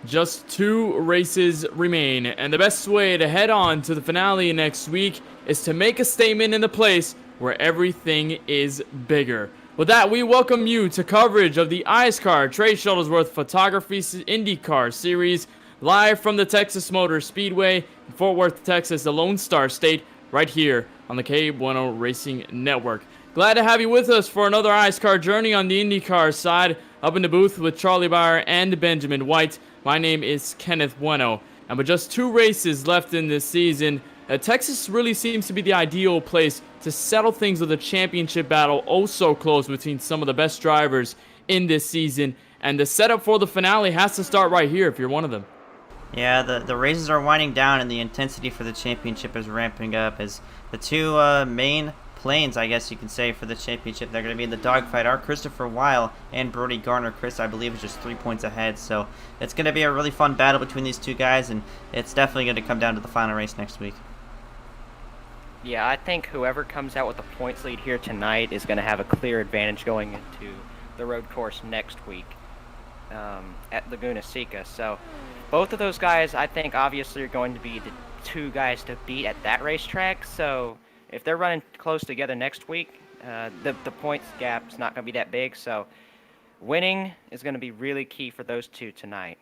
Just 2 races remain, and the best way to head on to the finale next week is to make a statement in the place where everything is bigger. With that, we welcome you to coverage of the iSCAR Trey Shuttlesworth Photography IndyCar Series, live from the Texas Motor Speedway in Fort Worth, Texas, the Lonestar State, right here on the KBueno Racing Network. Glad to have you with us for another iSCAR journey on the IndyCar side, up in the booth with Charlie Baier and Benjamin White. My name is Kenneth Bueno, and with just 2 races left in this season, Texas really seems to be the ideal place to settle things with a championship battle oh so close between some of the best drivers in this season, and the setup for the finale has to start right here if you're one of them. Yeah, the races are winding down and the intensity for the championship is ramping up as the 2 main planes, I guess you can say, for the championship. They're going to be in the dogfight are Christopher Weil and Brody Garner. Chris, I believe, is just 3 points ahead, so it's going to be a really fun battle between these 2 guys, and it's definitely going to come down to the final race next week. Yeah, I think whoever comes out with the points lead here tonight is going to have a clear advantage going into the road course next week at Laguna Seca. So both of those guys, I think, obviously are going to be the 2 guys to beat at that racetrack. So if they're running close together next week, the points gap's not going to be that big. So winning is going to be really key for those 2 tonight.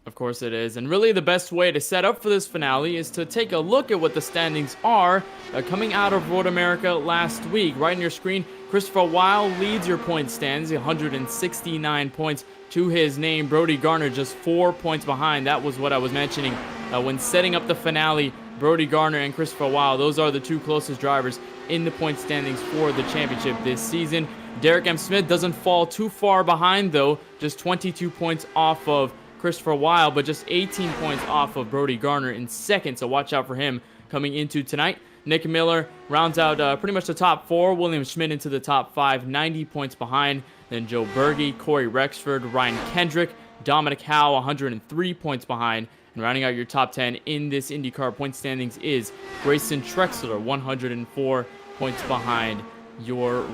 Of course it is, and really the best way to set up for this finale is to take a look at what the standings are coming out of Road America last week. Right on your screen, Christopher Weil leads your point stands, 169 points to his name. Brody Garner just 4 points behind. That was what I was mentioning when setting up the finale. Brody Garner and Christopher Weil, those are the 2 closest drivers in the point standings for the championship this season. Derek M. Smith doesn't fall too far behind, though, just 22 points off of Christopher Weil, but just 18 points off of Brody Garner in second, so watch out for him coming into tonight. Nick Miller rounds out pretty much the top 4. William Schmidt into the top 5, 90 points behind. Then Joe Berge, Corey Rexford, Ryan Kendrick, Dominic Howe, 103 points behind. And rounding out your top 10 in this IndyCar point standings is Grayson Trexler, 104 points behind your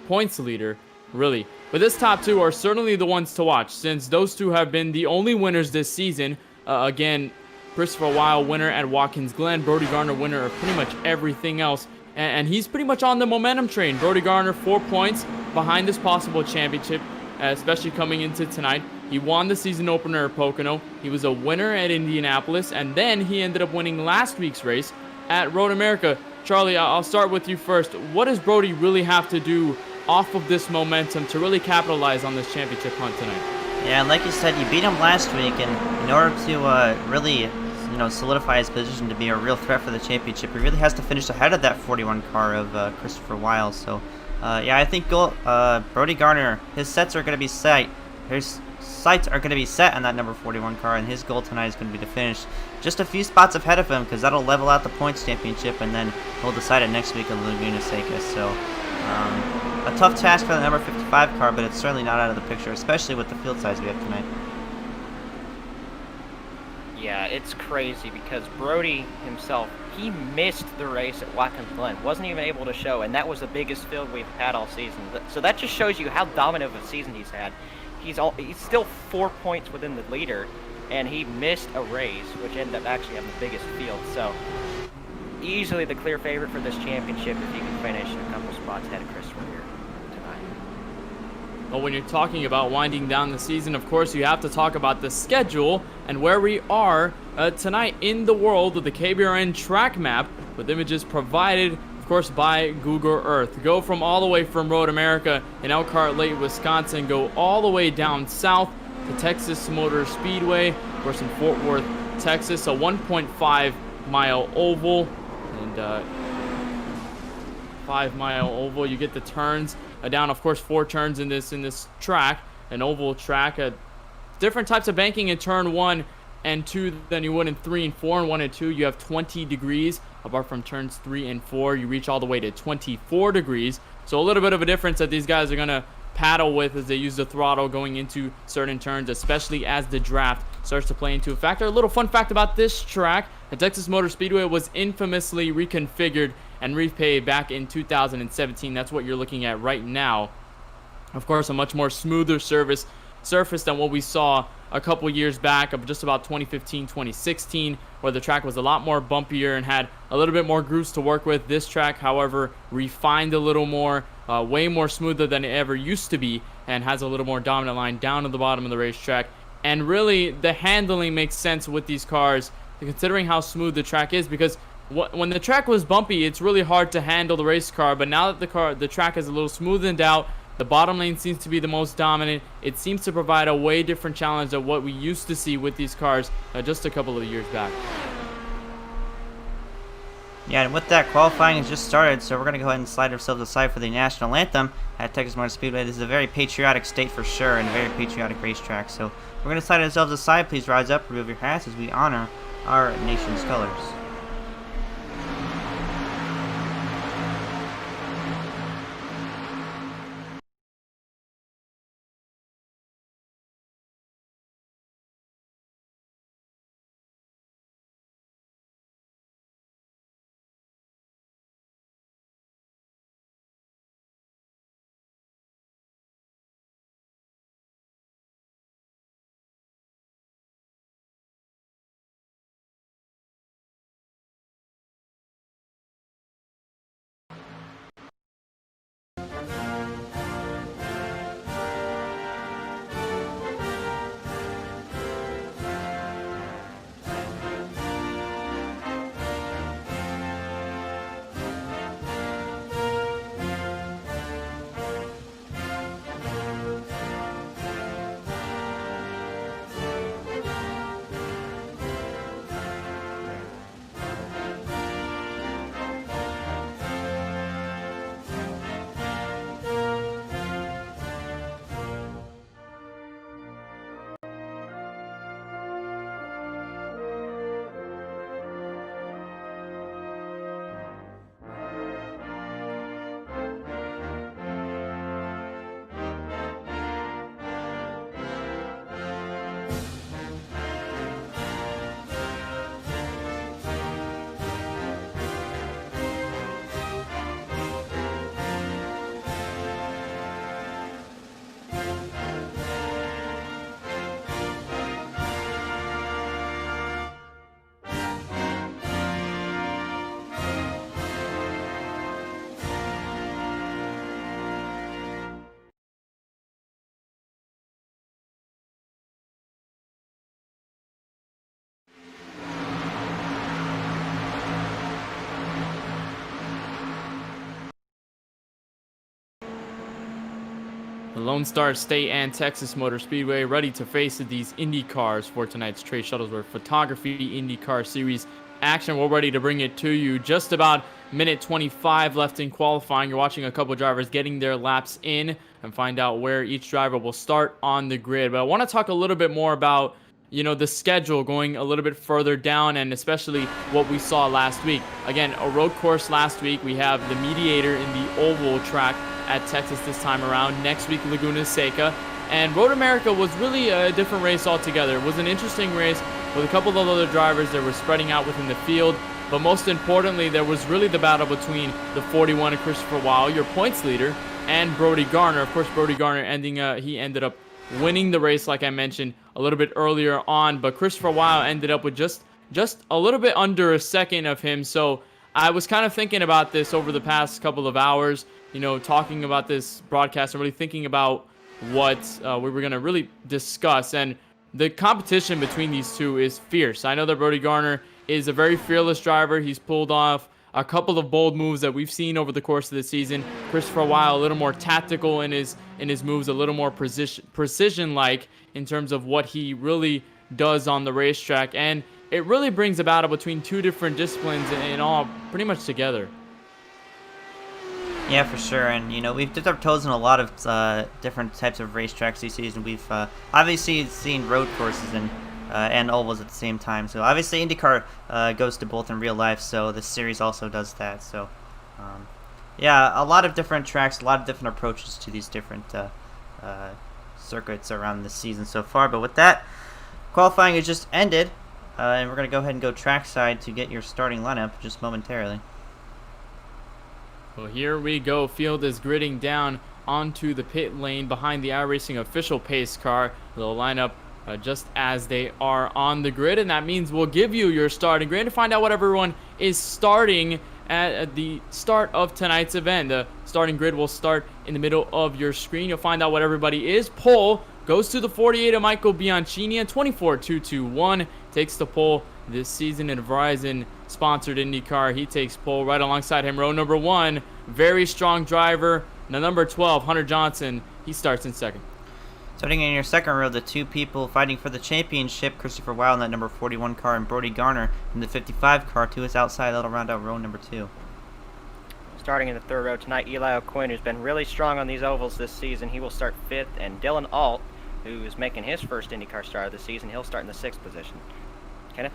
points leader. Really, but this top 2 are certainly the ones to watch, since those 2 have been the only winners this season. Again, Christopher Weil winner at Watkins Glen, Brody Garner winner of pretty much everything else, and he's pretty much on the momentum train. Brody Garner 4 points behind this possible championship, especially coming into tonight. He won the season opener at Pocono. He was a winner at Indianapolis, and then he ended up winning last week's race at Road America. Charlie, I'll start with you first. What does Brody really have to do off of this momentum to really capitalize on this championship hunt tonight? Yeah, and like you said, you beat him last week, and in order to really solidify his position to be a real threat for the championship, he really has to finish ahead of that 41 car of Christopher Weil. So yeah, I think Brody Garner, his sets are going to be set. His sights are going to be set on that number 41 car, and his goal tonight is going to be to finish just a few spots ahead of him, because that'll level out the points championship, and then he'll decide it next week in Laguna Seca. So a tough task for the number 55 car, but it's certainly not out of the picture, especially with the field size we have tonight. Yeah, it's crazy because Brody himself, he missed the race at Watkins Glen, wasn't even able to show, and that was the biggest field we've had all season. So that just shows you how dominant of a season he's had. He's still 4 points within the leader, and he missed a race, which ended up actually having the biggest field. So easily the clear favorite for this championship if he can finish a couple spots ahead of Christopher here tonight. Well, when you're talking about winding down the season, of course, you have to talk about the schedule and where we are tonight in the world of the KBRN track map, with images provided, of course, by Google Earth. Go from all the way from Road America in Elkhart Lake, Wisconsin, go all the way down south to Texas Motor Speedway, of course, in Fort Worth, Texas, a 1.5-mile oval, and 5-mile oval. You get the turns down, of course, 4 turns in this track, an oval track. Different types of banking in turn 1 and 2 than you would in 3 and 4. And 1 and 2, you have 20 degrees. Apart from turns 3 and 4, you reach all the way to 24 degrees. So a little bit of a difference that these guys are going to paddle with as they use the throttle going into certain turns, especially as the draft starts to play into a factor. A little fun fact about this track: the Texas Motor Speedway was infamously reconfigured and repaved back in 2017. That's what you're looking at right now. Of course, a much more smoother surface surface than what we saw a couple years back of just about 2015, 2016, where the track was a lot more bumpier and had a little bit more grooves to work with. This track, however, refined a little more, way more smoother than it ever used to be, and has a little more dominant line down to the bottom of the racetrack. And really, the handling makes sense with these cars, considering how smooth the track is, because when the track was bumpy, it's really hard to handle the race car, but now that the track is a little smoothened out, the bottom lane seems to be the most dominant. It seems to provide a way different challenge than what we used to see with these cars just a couple of years back. Yeah, and with that, qualifying has just started, so we're going to go ahead and slide ourselves aside for the national anthem at Texas Motor Speedway. This is a very patriotic state for sure, and a very patriotic racetrack. So we're going to slide ourselves aside. Please rise up, remove your hats as we honor our nation's colors. The Lonestar State and Texas Motor Speedway ready to face these Indy cars for tonight's Trey Shuttlesworth Photography IndyCar Series action. We're ready to bring it to you. Just about minute 25 left in qualifying. You're watching a couple drivers getting their laps in and find out where each driver will start on the grid. But I want to talk a little bit more about, you know, the schedule going a little bit further down, and especially what we saw last week. Again, a road course last week. We have the Mediator in the oval track at Texas this time around. Next week, Laguna Seca. And Road America was really a different race altogether. It was an interesting race with a couple of other drivers that were spreading out within the field. But most importantly, there was really the battle between the 41 of Christopher Weil, your points leader, and Brody Garner. Of course, Brody Garner he ended up winning the race, like I mentioned a little bit earlier on. But Christopher Weil ended up with just a little bit under a second of him. So I was kind of thinking about this over the past couple of hours, you know, talking about this broadcast and really thinking about what we were going to really discuss. And the competition between these two is fierce. I know that Brody Garner is a very fearless driver. He's pulled off a couple of bold moves that we've seen over the course of the season. Christopher Weil, a little more tactical in his moves, a little more precision-like in terms of what he really does on the racetrack. And it really brings a battle between two different disciplines and all pretty much together. Yeah, for sure. And, you know, we've dipped our toes in a lot of different types of racetracks this season. We've obviously seen road courses and ovals at the same time. So, obviously, IndyCar goes to both in real life, so this series also does that. So, yeah, a lot of different tracks, a lot of different approaches to these different circuits around the season so far. But with that, qualifying has just ended, and we're going to go ahead and go trackside to get your starting lineup just momentarily. Well, here we go. Field is gridding down onto the pit lane behind the iRacing official pace car. They'll line up just as they are on the grid, and that means we'll give you your starting grid to find out what everyone is starting at the start of tonight's event. The starting grid will start in the middle of your screen. You'll find out what everybody is. Pole goes to the 48 of Michael Bianchini, and 24.221 takes the pole this season in Verizon sponsored IndyCar. He takes pole. Right alongside him, row number 1, very strong driver, the number 12, Hunter Johnson. He starts in second. Starting in your second row, the two people fighting for the championship, Christopher Weil in that number 41 car and Brody Garner in the 55 car to his outside. That'll round out row number 2. Starting in the third row tonight, Eli O'Quinn, who's been really strong on these ovals this season, he will start 5th, and Dylan Alt, who is making his first IndyCar start of the season, he'll start in the 6th position. Kenneth?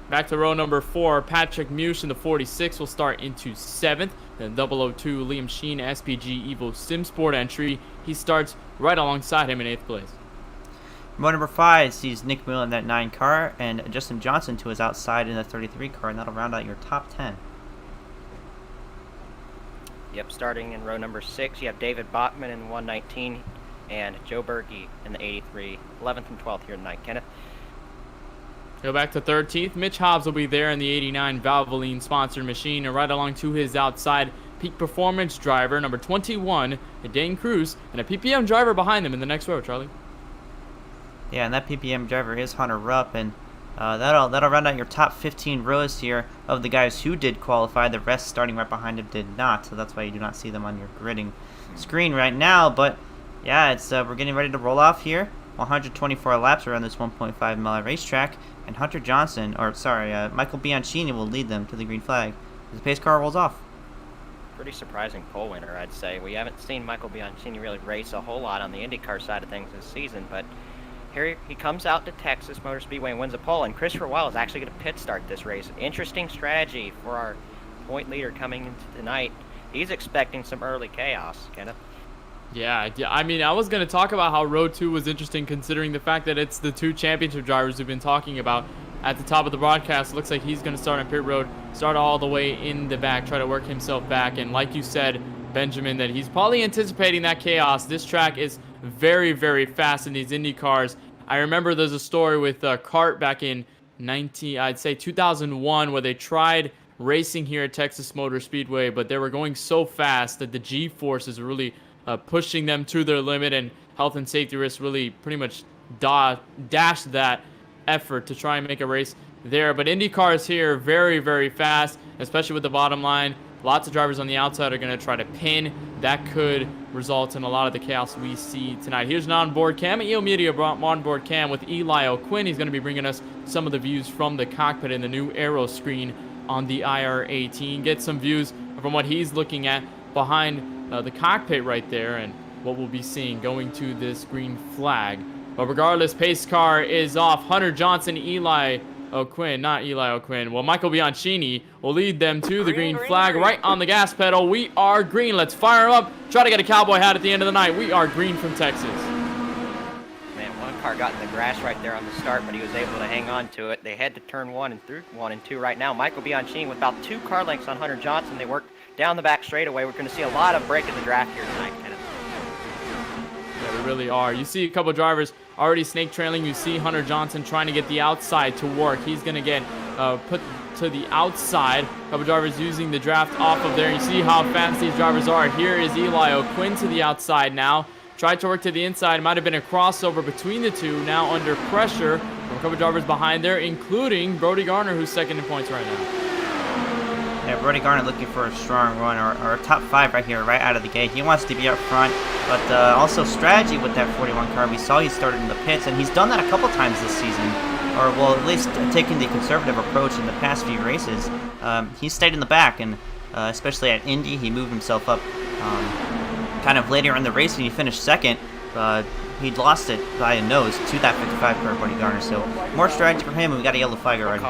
Back to row number 4, Patrick Mush in the 46 will start into 7th. Then 002, Liam Sheen, SPG Evo SimSport entry. He starts right alongside him in 8th place. Row number 5 sees Nick Miller in that 9 car and Justin Johnson to his outside in the 33 car, and that'll round out your top 10. Yep, starting in row number 6, you have David Bachman in 119 and Joe Berge in the 83, 11th and 12th here tonight. Kenneth? Go back to 13th. Mitch Hobbs will be there in the 89 Valvoline sponsored machine, and right along to his outside, peak performance driver number 21, Dane Cruz, and a PPM driver behind them in the next row. Charlie? Yeah, and that PPM driver is Hunter Rupp, and that'll round out your top 15 rows here of the guys who did qualify. The rest starting right behind him did not, so that's why you do not see them on your gridding screen right now. But yeah, it's we're getting ready to roll off here. 124 laps around this 1.5 mile racetrack, and Michael Bianchini will lead them to the green flag as the pace car rolls off. Pretty surprising pole winner, I'd say. We haven't seen Michael Bianchini really race a whole lot on the IndyCar side of things this season, but here he comes out to Texas Motor Speedway and wins a pole, and Christopher Weil is actually going to pit start this race. Interesting strategy for our point leader coming into tonight. He's expecting some early chaos, Kenneth. Yeah, I mean, I was going to talk about how row 2 was interesting considering the fact that it's the 2 championship drivers we've been talking about at the top of the broadcast. Looks like he's going to start on pit road, start all the way in the back, try to work himself back. And like you said, Benjamin, that he's probably anticipating that chaos. This track is very, very fast in these Indy cars. I remember there's a story with Cart back in 2001 where they tried racing here at Texas Motor Speedway, but they were going so fast that the G-forces really pushing them to their limit, and health and safety risks really pretty much dashed that effort to try and make a race there. But Indy cars here very, very fast, especially with the bottom line. Lots of drivers on the outside are going to try to pin. That could result in a lot of the chaos we see tonight. Here's an onboard cam. EO Media brought onboard cam with Eli O'Quinn. He's going to be bringing us some of the views from the cockpit in the new aero screen on the IR-18. Get some views from what he's looking at behind the cockpit right there, and what we'll be seeing going to this green flag. But regardless, pace car is off. Hunter Johnson, Michael Bianchini will lead them to the green flag right on the gas pedal. We are green. Let's fire him up. Try to get a cowboy hat at the end of the night. We are green from Texas. Man, one car got in the grass right there on the start, but he was able to hang on to it. They head to turn 1 and through 1 and 2 right now. Michael Bianchini with about 2 car lengths on Hunter Johnson. They work down the back straightaway. We're going to see a lot of break in the draft here tonight, Kenneth. Yeah, we really are. You see a couple drivers already snake trailing. You see Hunter Johnson trying to get the outside to work. He's going to get put to the outside. A couple drivers using the draft off of there. You see how fast these drivers are. Here is Eli O'Quinn to the outside now. Tried to work to the inside. Might have been a crossover between the two. Now under pressure from a couple drivers behind there, including Brody Garner, who's second in points right now. Yeah, Brody Garner looking for a strong run, or a top 5 right here, right out of the gate. He wants to be up front, but also strategy with that 41 car. We saw he started in the pits, and he's done that a couple times this season, or well, at least taking the conservative approach in the past few races. He stayed in the back, and especially at Indy, he moved himself up kind of later in the race, and he finished second. He lost it by a nose to that 55 car, Brody Garner. So more strategy for him, and we got a yellow flag already.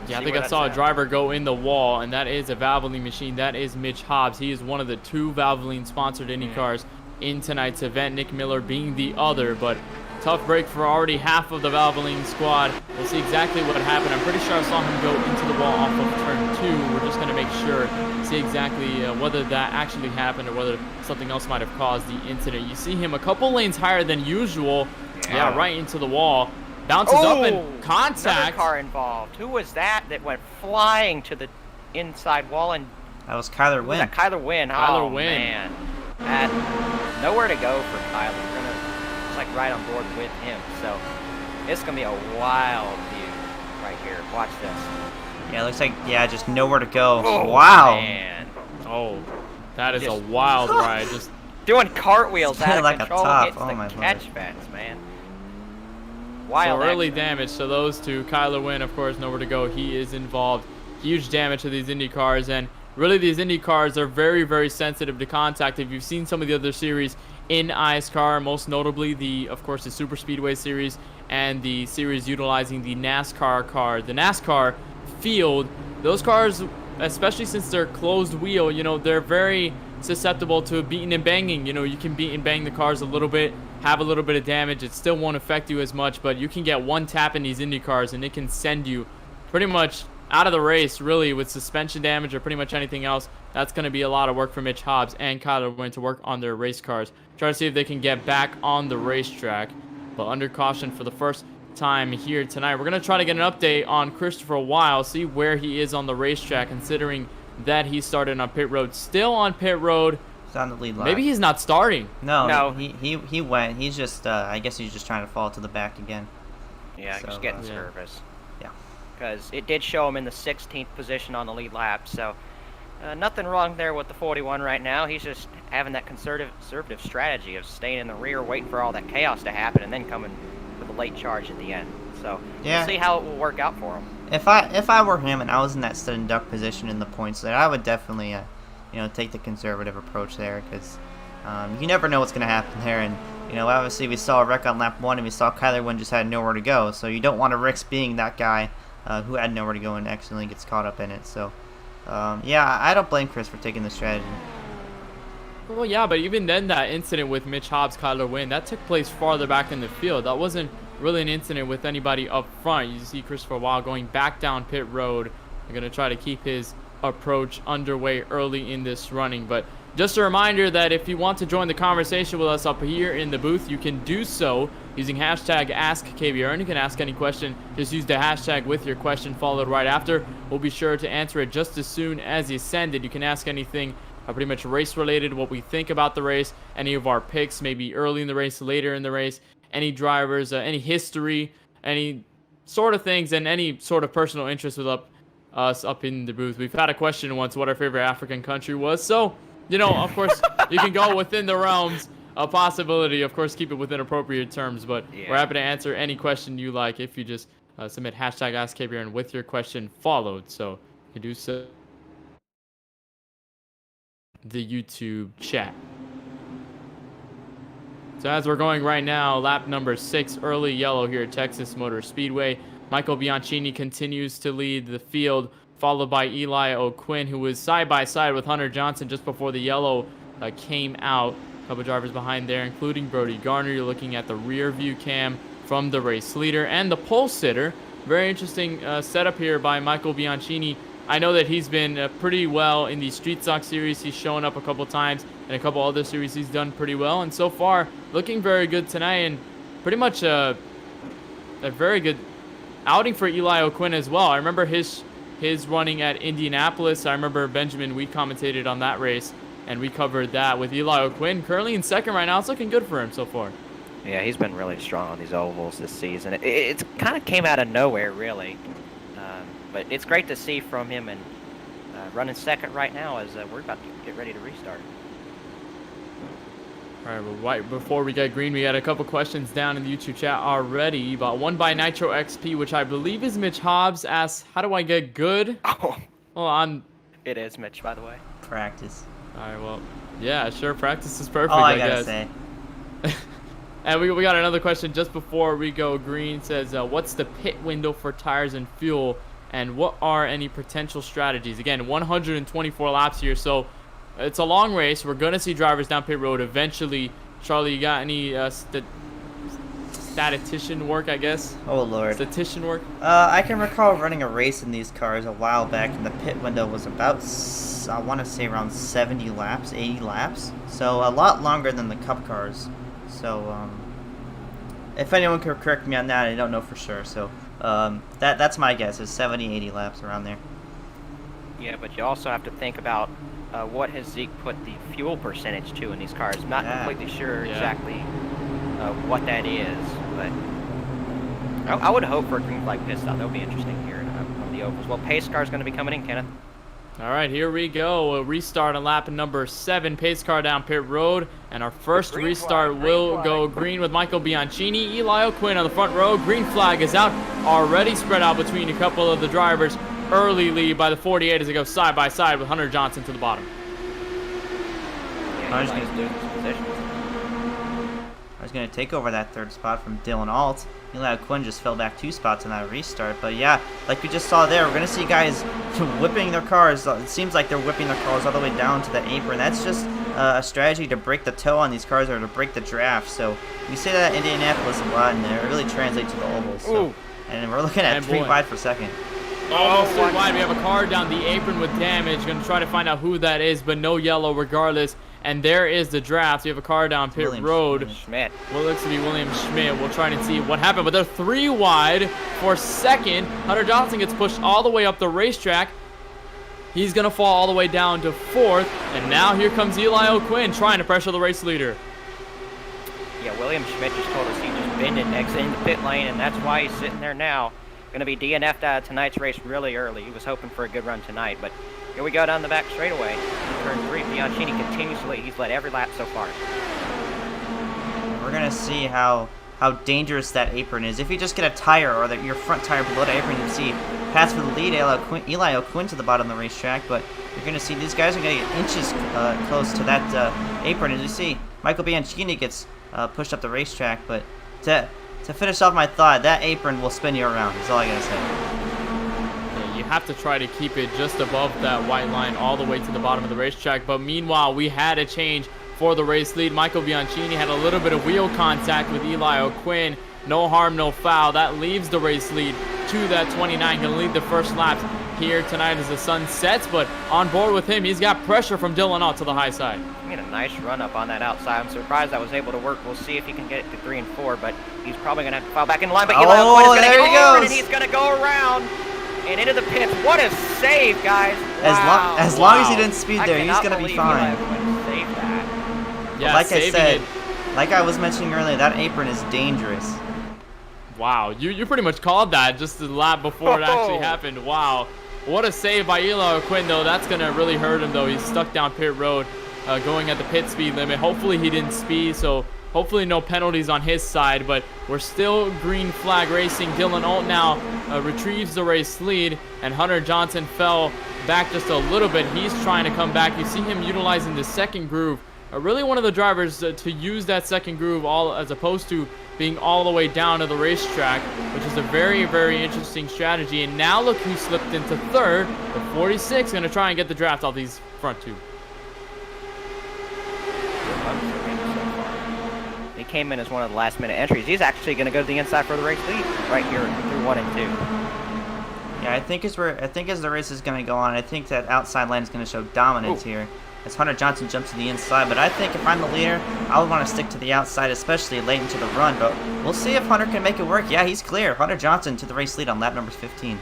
Yeah, I think I saw a driver go in the wall, and that is a Valvoline machine. That is Mitch Hobbs. He is one of the 2 Valvoline-sponsored Indy cars in tonight's event, Nick Miller being the other. But tough break for already half of the Valvoline squad. We'll see exactly what happened. I'm pretty sure I saw him go into the wall off of turn We're just going to make sure, see exactly whether that actually happened or whether something else might have caused the incident. You see him a couple lanes higher than usual. Yeah, right into the wall. Bounces up and contact. Another car involved. Who was that went flying to the inside wall? And that was Kyler Wynn. Kyler Wynn. Kyler Wynn. Man. Nowhere to go for Kyler. We're gonna just like right on board with him. So it's gonna be a wild view right here. Watch this. Yeah, it looks like just nowhere to go. Oh, wow. Man. Oh, that is a wild ride. Just doing cartwheels out of like control. a top. Hits Oh the my catch Lord. fence, man. Wild. So early accident. damage to those two. Kyler Wynn, of course, nowhere to go. He is involved. Huge damage to these Indy cars, and really these Indy cars are very, very sensitive to contact. If you've seen some of the other series in iSCAR, most notably of course, the Super Speedway series and the series utilizing the NASCAR car, the NASCAR field, those cars, especially since they're closed wheel, they're very susceptible to beating and banging. You can beat and bang the cars a little bit, have a little bit of damage. It still won't affect you as much, but you can get one tap in these Indy cars and it can send you pretty much out of the race, really, with suspension damage or pretty much anything else. That's going to be a lot of work for Mitch Hobbs and Kyler Wynn to work on their race cars. Try to see if they can get back on the racetrack, but under caution for the first time here tonight. We're going to try to get an update on Christopher Weil, see where he is on the racetrack, considering that he started on pit road. Still on pit road. He's on the lead lap. Maybe he's not starting. No. He went. He's just, I guess he's just trying to fall to the back again. Yeah, So, just getting yeah. nervous. Yeah. Because it did show him in the 16th position on the lead lap, so nothing wrong there with the 41 right now. He's just having that conservative strategy of staying in the rear, waiting for all that chaos to happen, and then coming with a late charge at the end. So we'll see how it will work out for him. If I were him and I was in that stud and duck position in the points there, I would definitely, take the conservative approach there, because you never know what's going to happen there. And obviously we saw a wreck on lap 1, and we saw Kyler Wynn just had nowhere to go. So you don't want to risk being that guy who had nowhere to go and accidentally gets caught up in it. So I don't blame Chris for taking the strategy. Well, yeah, but even then, that incident with Mitch Hobbs, Kyler Wynn, that took place farther back in the field. That wasn't really an incident with anybody up front. You see Christopher Weil going back down pit road. They're going to try to keep his approach underway early in this running. But just a reminder that if you want to join the conversation with us up here in the booth, you can do so using hashtag AskKBRN. You can ask any question. Just use the hashtag with your question followed right after. We'll be sure to answer it just as soon as you send it. You can ask anything pretty much race related, what we think about the race, any of our picks, maybe early in the race, later in the race, any drivers, any history, any sort of things, and any sort of personal interest with us up in the booth. We've had a question once what our favorite African country was, so of course you can go within the realms of possibility. Of course, keep it within appropriate terms, but we're happy to answer any question you like if you just submit hashtag AskKBRN with your question followed. So you do so the YouTube chat. So as we're going right now, lap number 6, early yellow here at Texas Motor Speedway. Michael Bianchini continues to lead the field, followed by Eli O'Quinn, who was side by side with Hunter Johnson just before the yellow came out. A couple drivers behind there, including Brody Garner. You're looking at the rear view cam from the race leader and the pole sitter. Very interesting setup here by Michael Bianchini. I know that he's been pretty well in the Street Stock series. He's shown up a couple times. In a couple other series, he's done pretty well. And so far, looking very good tonight. And pretty much a very good outing for Eli O'Quinn as well. I remember his running at Indianapolis. I remember, Benjamin, we commentated on that race. And we covered that with Eli O'Quinn. Currently in second right now. It's looking good for him so far. Yeah, he's been really strong on these ovals this season. It kind of came out of nowhere, really. But it's great to see from him, and running second right now as we're about to get ready to restart. All right, well, right before we get green, we had a couple questions down in the YouTube chat already. But one by Nitro XP, which I believe is Mitch Hobbs, asks, how do I get good? Oh, well, it is Mitch, by the way. Practice. All right, well, yeah, sure, practice is perfect, All I gotta guess. say. And we got another question just before we go green. It says, what's the pit window for tires and fuel? And what are any potential strategies? Again, 124 laps here, so it's a long race. We're going to see drivers down pit road eventually. Charlie, you got any statistician work, I guess. Oh, Lord. Statistician work. I can recall running a race in these cars a while back, and the pit window was about, I want to say around 70 laps, 80 laps. So a lot longer than the Cup cars. So, if anyone could correct me on that, I don't know for sure. So, that's my guess, is 70, 80 laps around there. Yeah, but you also have to think about what has Zeke put the fuel percentage to in these cars. I'm not completely sure exactly what that is, but I would hope for a green flag pit stop. That would be interesting here on the ovals. Well, pace car is going to be coming in, Kenneth. All right, here we go. A restart on lap number 7. Pace car down pit road, and our first restart will go green with Michael Bianchini. Eli O'Quinn on the front row. Green flag is out. Already spread out between a couple of the drivers. Early lead by the 48 as they go side by side with Hunter Johnson to the bottom. Yeah, Eli's doing his positions. I was going to take over that third spot from Dylan Alt. Eli O'Quinn just fell back 2 spots in that restart. But yeah, like we just saw there, we're going to see guys whipping their cars. It seems like they're whipping their cars all the way down to the apron. That's just a strategy to break the toe on these cars or to break the draft. So we say that at Indianapolis a lot, and it really translates to the ovals. So, and we're looking at 3 wide per second. Almost 3 wide. We have a car down the apron with damage. Going to try to find out who that is, but no yellow regardless. And there is the draft. We have a car down pit road. Schmidt. What looks to be William Schmidt. We'll try and see what happened. But they're 3 wide for second. Hunter Johnson gets pushed all the way up the racetrack. He's going to fall all the way down to 4th. And now here comes Eli O'Quinn trying to pressure the race leader. Yeah, William Schmidt just told us he just bended exiting the pit lane, and that's why he's sitting there now. Going to be DNF'd out of tonight's race really early. He was hoping for a good run tonight, but here we go down the back straightaway. Turn 3, Bianchini continues to lead. He's led every lap so far. We're going to see how dangerous that apron is. If you just get a tire or your front tire below the apron, you see pass for the lead, Eli O'Quinn to the bottom of the racetrack, but you're going to see these guys are going to get inches close to that apron. As you see, Michael Bianchini gets pushed up the racetrack, but to finish off my thought, that apron will spin you around. That's all I got to say. Yeah, you have to try to keep it just above that white line all the way to the bottom of the racetrack, but meanwhile, we had a change for the race lead. Michael Bianchini had a little bit of wheel contact with Eli O'Quinn. No harm, no foul. That leaves the race lead to that 29. Going to lead the first laps here tonight as the sun sets, but on board with him, he's got pressure from Dylan Ott to the high side. He made a nice run up on that outside. I'm surprised I was able to work. We'll see if he can get it to 3 and 4, but he's probably going to have to fall back in line. But Eli O'Quinn is going to get over, and he's going to go around and into the pits. What a save, guys. Wow. As long as he didn't speed there, he's going to be fine. Saved that. Yeah, like I said, like I was mentioning earlier, that apron is dangerous. Wow, you pretty much called that just the lap before it actually happened. Wow. What a save by Eli O'Quinn, though. That's going to really hurt him, though. He's stuck down pit road going at the pit speed limit. Hopefully he didn't speed, so hopefully no penalties on his side, but we're still green flag racing. Dylan Alt now retrieves the race lead, and Hunter Johnson fell back just a little bit. He's trying to come back. You see him utilizing the second groove. Really one of the drivers to use that second groove as opposed to being all the way down to the racetrack, which is a very, very interesting strategy. And now look who slipped into 3rd. The 46 going to try and get the draft off these front 2. He came in as one of the last minute entries. He's actually going to go to the inside for the race lead right here through 1 and 2. Yeah, I think as the race is going to go on, I think that outside line is going to show dominance here as Hunter Johnson jumps to the inside. But I think if I'm the leader, I would want to stick to the outside, especially late into the run. But we'll see if Hunter can make it work. Yeah, he's clear. Hunter Johnson to the race lead on lap number 15.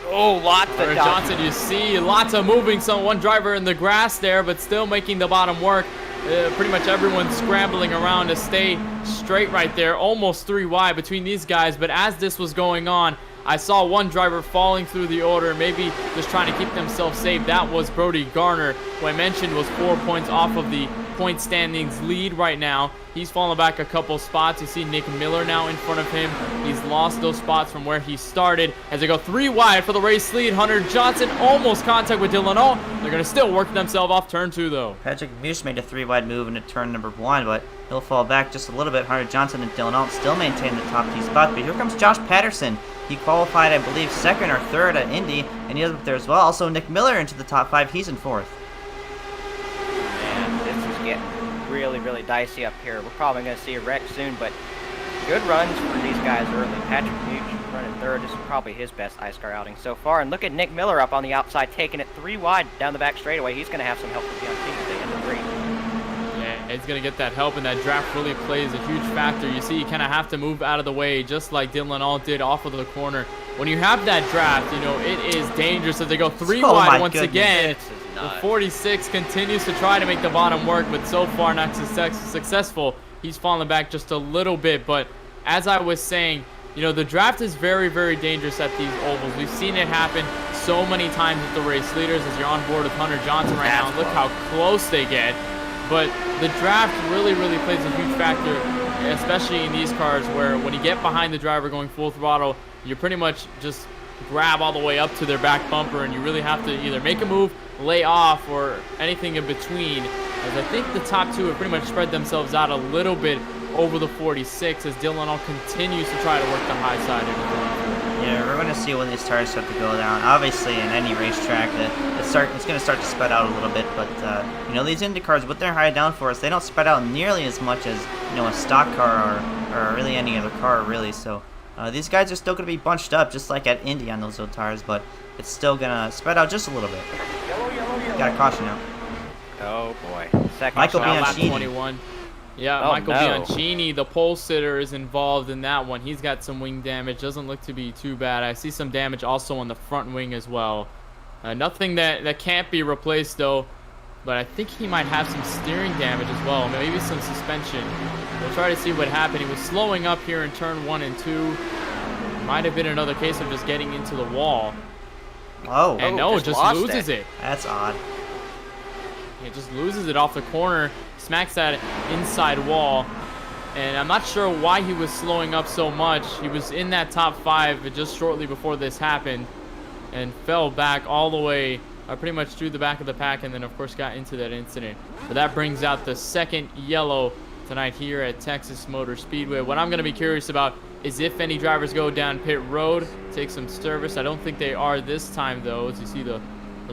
Oh, lots of Johnson, you see lots of moving. One driver in the grass there, but still making the bottom work. Pretty much everyone's scrambling around to stay straight right there. Almost 3 wide between these guys. But as this was going on, I saw one driver falling through the order, maybe just trying to keep themselves safe. That was Brody Garner, who I mentioned was 4 points off of the point standings lead right now. He's fallen back a couple spots. You see Nick Miller now in front of him. He's lost those spots from where he started. As they go 3 wide for the race lead, Hunter Johnson almost contact with Dylan Alt. They're going to still work themselves off turn 2, though. Patrick Mush made a 3 wide move into turn number 1, but he'll fall back just a little bit. Hunter Johnson and Dylan Alt still maintain the top 2 spots, but here comes Josh Patterson. He qualified, I believe, 2nd or 3rd at Indy, and he's up there as well. Also, Nick Miller into the top 5. He's in 4th. Man, this is getting really, really dicey up here. We're probably going to see a wreck soon, but Good runs for these guys early. Patrick Much running third. This is probably his best iSCAR outing so far. And look at Nick Miller up on the outside, taking it 3 wide down the back straightaway. He's going to have some help from Bianchini at the end of 3. Yeah, he's going to get that help, and that draft really plays a huge factor. You see, you kind of have to move out of the way, just like Dylan All did off of the corner. When you have that draft, you know, it is dangerous if they go 3 wide once again. The 46 continues to try to make the bottom work, but so far not successful. He's fallen back just a little bit, but as I was saying, you know, the draft is very, very dangerous at these ovals. We've seen it happen so many times with the race leaders. As you're on board with Hunter Johnson right now, look how close they get. But the draft really, really plays a huge factor, especially in these cars where when you get behind the driver going full throttle, you pretty much just grab all the way up to their back bumper, and you really have to either make a move, lay off, or anything in between. As I think the top 2 have pretty much spread themselves out a little bit over the 46 as Dylan All continues to try to work the high side of the Yeah, we're going to see when these tires start to go down. Obviously, in any racetrack, it's going to start to spread out a little bit. But you know, these Indy cars with their high downforce, they don't spread out nearly as much as, you know, a stock car or really any other car, really. So these guys are still going to be bunched up, just like at Indy on those old tires. But it's still going to spread out just a little bit. Got a caution out. Oh boy. Second Michael shot. Bianchini. 21. Yeah, Oh, Michael no. Bianchini, the pole sitter, is involved in that one. He's got some wing damage. Doesn't look to be too bad. I see some damage also on the front wing as well. Nothing that can't be replaced, though. But I think he might have some steering damage as well. Maybe some suspension. We'll try to see what happened. He was slowing up here in turn 1 and 2. Might have been another case of just getting into the wall. Oh, And no, just just lost loses it. that's odd. He just loses it off the corner, smacks that inside wall, and I'm not sure why he was slowing up so much. He was in that top 5 just shortly before this happened and fell back all the way pretty much through the back of the pack, and then of course got into that incident. But that brings out the second yellow tonight here at Texas Motor Speedway. What I'm going to be curious about is if any drivers go down pit road, take some service. I don't think they are this time, though, as you see the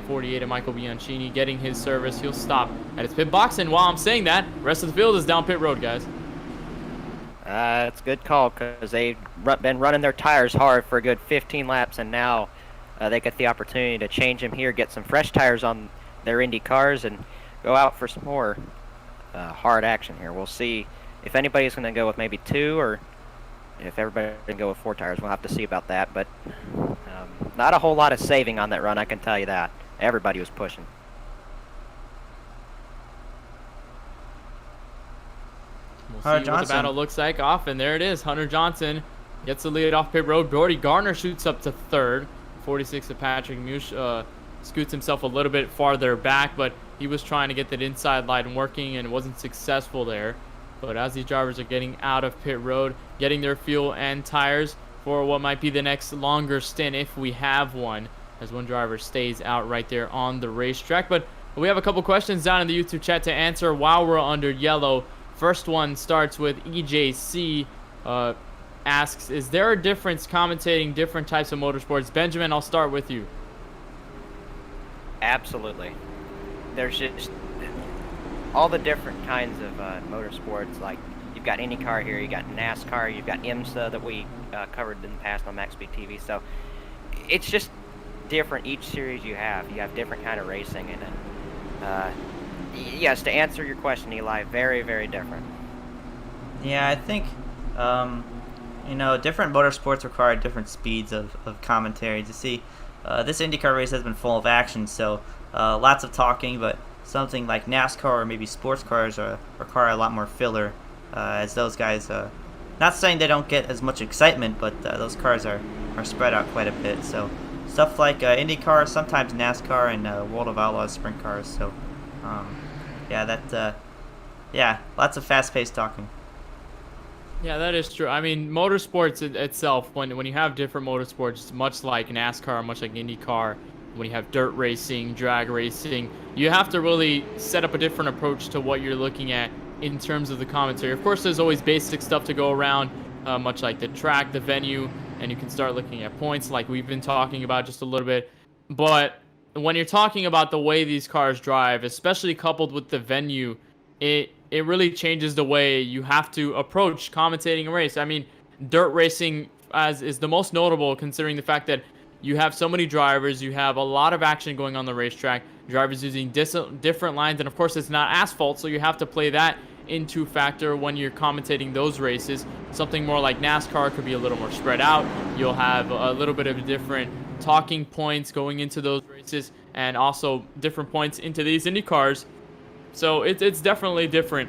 48 of Michael Bianchini getting his service. He'll stop at his pit box, and while I'm saying that, rest of the field is down pit road, guys. It's a good call because they've been running their tires hard for a good 15 laps, and now they get the opportunity to change them here, get some fresh tires on their Indy cars, and go out for some more hard action here. We'll see if anybody's going to go with maybe 2 or if everybody can go with 4 tires. We'll have to see about that, but not a whole lot of saving on that run, I can tell you that. Everybody was pushing. We'll Hunter see what the Johnson. battle looks like off, and there it is. Hunter Johnson gets the lead off pit road. Brody Garner shoots up to 3rd. 46 of Patrick Mush scoots himself a little bit farther back, but he was trying to get that inside line working and wasn't successful there. But as these drivers are getting out of pit road, getting their fuel and tires for what might be the next longer stint if we have one, as one driver stays out right there on the racetrack. But we have a couple questions down in the YouTube chat to answer while we're under yellow. First one starts with EJC. Asks, is there a difference commentating different types of motorsports? Benjamin, I'll start with you. Absolutely. There's just all the different kinds of motorsports. Like, you've got IndyCar here, you got NASCAR, you've got IMSA that we covered in the past on MaxSpeed TV. So it's just different each series you have. You have different kind of racing in it. Yes, to answer your question, Eli, very, very different. Yeah, I think, you know, different motorsports require different speeds of commentary. To see, this IndyCar race has been full of action, so lots of talking, but something like NASCAR or maybe sports cars require a lot more filler, as those guys, not saying they don't get as much excitement, but those cars are spread out quite a bit. So stuff like IndyCar, sometimes NASCAR, and World of Outlaws sprint cars. So yeah, lots of fast-paced talking. Yeah, that is true. I mean, motorsports itself, when you have different motorsports, much like NASCAR, much like IndyCar, when you have dirt racing, drag racing, you have to really set up a different approach to what you're looking at in terms of the commentary. Of course, there's always basic stuff to go around, much like the track, the venue, and you can start looking at points like we've been talking about just a little bit. But when you're talking about the way these cars drive, especially coupled with the venue, it it really changes the way you have to approach commentating a race. I mean, dirt racing is the most notable, considering the fact that you have so many drivers, you have a lot of action going on the racetrack, drivers using different lines, and of course it's not asphalt, so you have to play that into factor when you're commentating those races. Something more like NASCAR could be a little more spread out. You'll have a little bit of different talking points going into those races, and also different points into these Indy cars. So it's definitely different,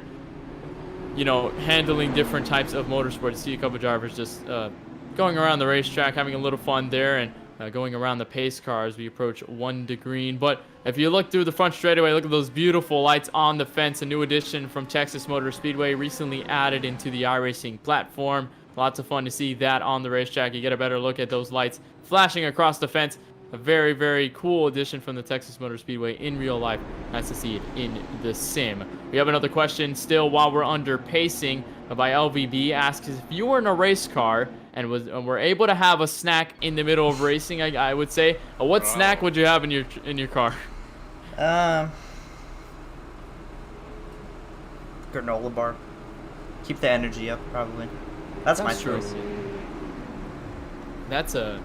you know, handling different types of motorsport. To see a couple drivers just going around the racetrack, having a little fun there, and going around the pace car as we approach 1 to green. But if you look through the front straightaway, look at those beautiful lights on the fence. A new addition from Texas Motor Speedway, recently added into the iRacing platform. Lots of fun to see that on the racetrack. You get a better look at those lights flashing across the fence. A very, very cool addition from the Texas Motor Speedway in real life. Nice to see it in the sim. We have another question still while we're under pacing by LVB. Asks, if you were in a race car and were able to have a snack in the middle of racing, I would say, what snack would you have in your car? Granola bar. Keep the energy up, probably. That's my choice. That's a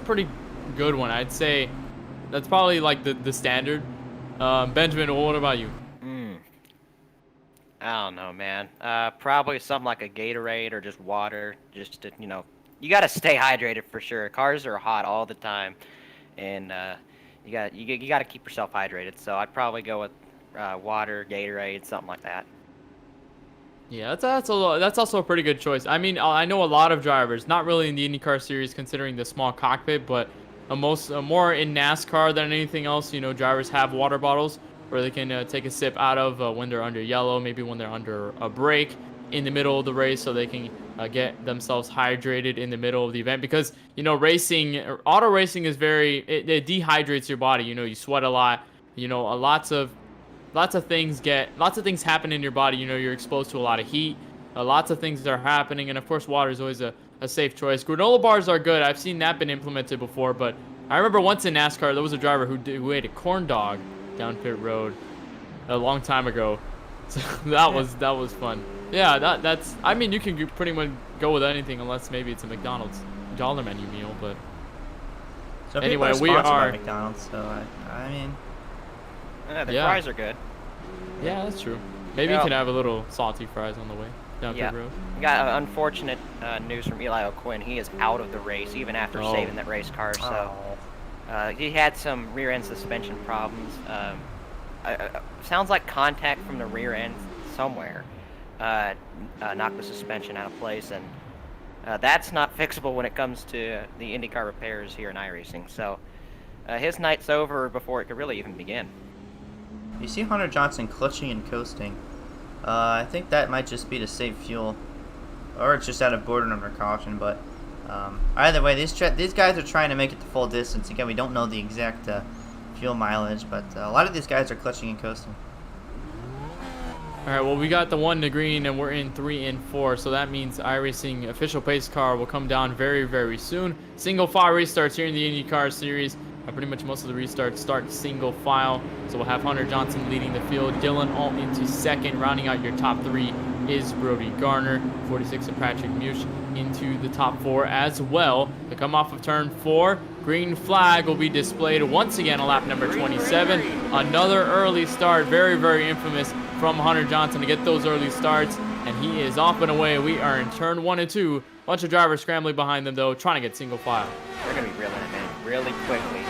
pretty good one. I'd say that's probably like the standard. Benjamin, what about you? I don't know, man. Probably something like a Gatorade or just water. Just to, you know, you got to stay hydrated for sure. Cars are hot all the time, and you got to keep yourself hydrated. So I'd probably go with water, Gatorade, something like that. Yeah, that's also a pretty good choice. I mean, I know a lot of drivers, not really in the IndyCar series, considering the small cockpit, but more in NASCAR than anything else. You know, drivers have water bottles where they can take a sip out of when they're under yellow, maybe when they're under a break in the middle of the race, so they can get themselves hydrated in the middle of the event. Because, you know, auto racing is it dehydrates your body. You know, you sweat a lot. You know, lots of things happen in your body. You know, you're exposed to a lot of heat. Lots of things are happening, and of course, water is always a safe choice. Granola bars are good. I've seen that been implemented before, but I remember once in NASCAR, there was a driver who ate a corn dog down pit road a long time ago. So that was fun. Yeah, that's. I mean, you can pretty much go with anything unless maybe it's a McDonald's dollar menu meal. But so anyway, we are McDonald's, so I mean. The fries are good. Yeah, that's true. Maybe you can have a little salty fries on the way down pit road. We got unfortunate news from Eli O'Quinn. He is out of the race, even after saving that race car. So he had some rear end suspension problems. Sounds like contact from the rear end somewhere knocked the suspension out of place, and that's not fixable when it comes to the IndyCar repairs here in iRacing. So his night's over before it could really even begin. You see Hunter Johnson clutching and coasting. I think that might just be to save fuel, or it's just out of boredom under caution. But either way, these guys are trying to make it the full distance. Again, we don't know the exact fuel mileage, but a lot of these guys are clutching and coasting. All right, well, we got the 1 to green, and we're in 3 and 4, so that means iRacing official pace car will come down very, very soon. Single file restarts here in the IndyCar series. Pretty much most of the restarts start single file. So we'll have Hunter Johnson leading the field. Dylan Alt into second. Rounding out your top 3 is Brody Garner. 46 and Patrick Mush into the top 4 as well. To come off of turn 4, green flag will be displayed once again on lap number 27. Another early start. Very, very infamous from Hunter Johnson to get those early starts. And he is off and away. We are in turn 1 and 2. Bunch of drivers scrambling behind them, though, trying to get single file. They're going to be reeling it in really quickly.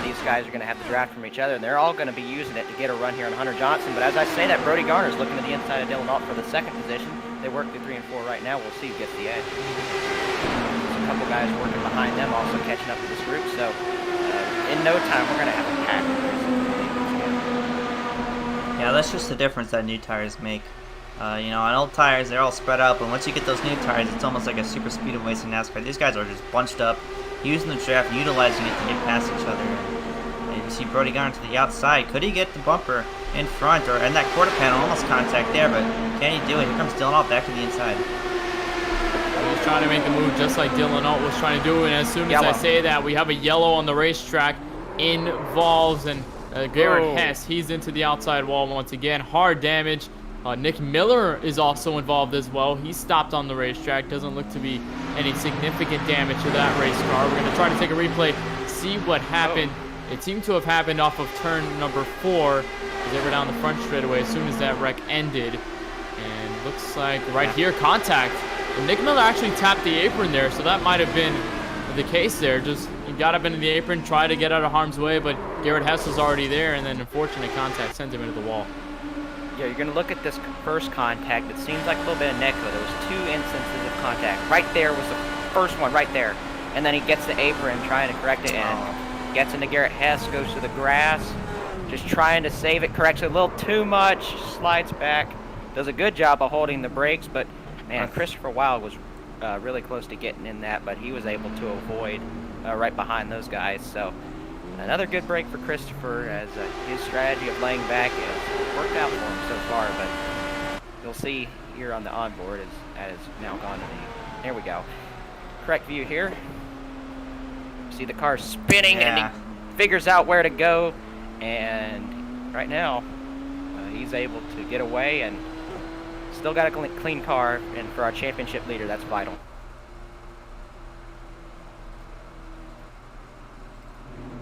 These guys are going to have the draft from each other, and they're all going to be using it to get a run here on Hunter Johnson. But as I say that, Brody Garner is looking to the inside of Dylan Alt for the second position. They work through 3 and 4 right now. We'll see who gets the edge. There's a couple guys working behind them, also catching up to this group. So in no time, we're going to have a pack. Yeah, that's just the difference that new tires make. You know, on old tires, they're all spread out, but once you get those new tires, it's almost like a super speed of racing NASCAR. These guys are just bunched up, using the draft, utilizing it to get past each other. And you see Brody Garner to the outside. Could he get the bumper in front, or in that quarter panel, almost contact there, but can he do it? Here comes Dylan Alt back to the inside. He was trying to make the move just like Dylan Alt was trying to do, and as soon as I say that, we have a yellow on the racetrack involves, and Garrett Hess, he's into the outside wall once again. Hard damage. Nick Miller is also involved as well. He stopped on the racetrack. Doesn't look to be any significant damage to that race car. We're going to try to take a replay, see what happened. It seemed to have happened off of turn number 4. They were down the front straightaway as soon as that wreck ended. And looks like right here, contact. And Nick Miller actually tapped the apron there, so that might have been the case there. Just he got up into the apron, tried to get out of harm's way, but Garrett Hess was already there, and then unfortunate contact sent him into the wall. Yeah, you're going to look at this first contact. It seems like a little bit of neck, but there was 2 instances of contact. Right there was the first one, right there. And then he gets the apron trying to correct it, and gets into Garrett Hess, goes to the grass, just trying to save it, corrects it a little too much, slides back, does a good job of holding the brakes, but man, Christopher Wilde was really close to getting in that, but he was able to avoid right behind those guys. So another good break for Christopher, as his strategy of laying back has worked out for him so far, but you'll see here on the onboard as now gone to the, there we go. Correct view here. See the car spinning, and he figures out where to go, and right now he's able to get away and still got a clean car, and for our championship leader, that's vital.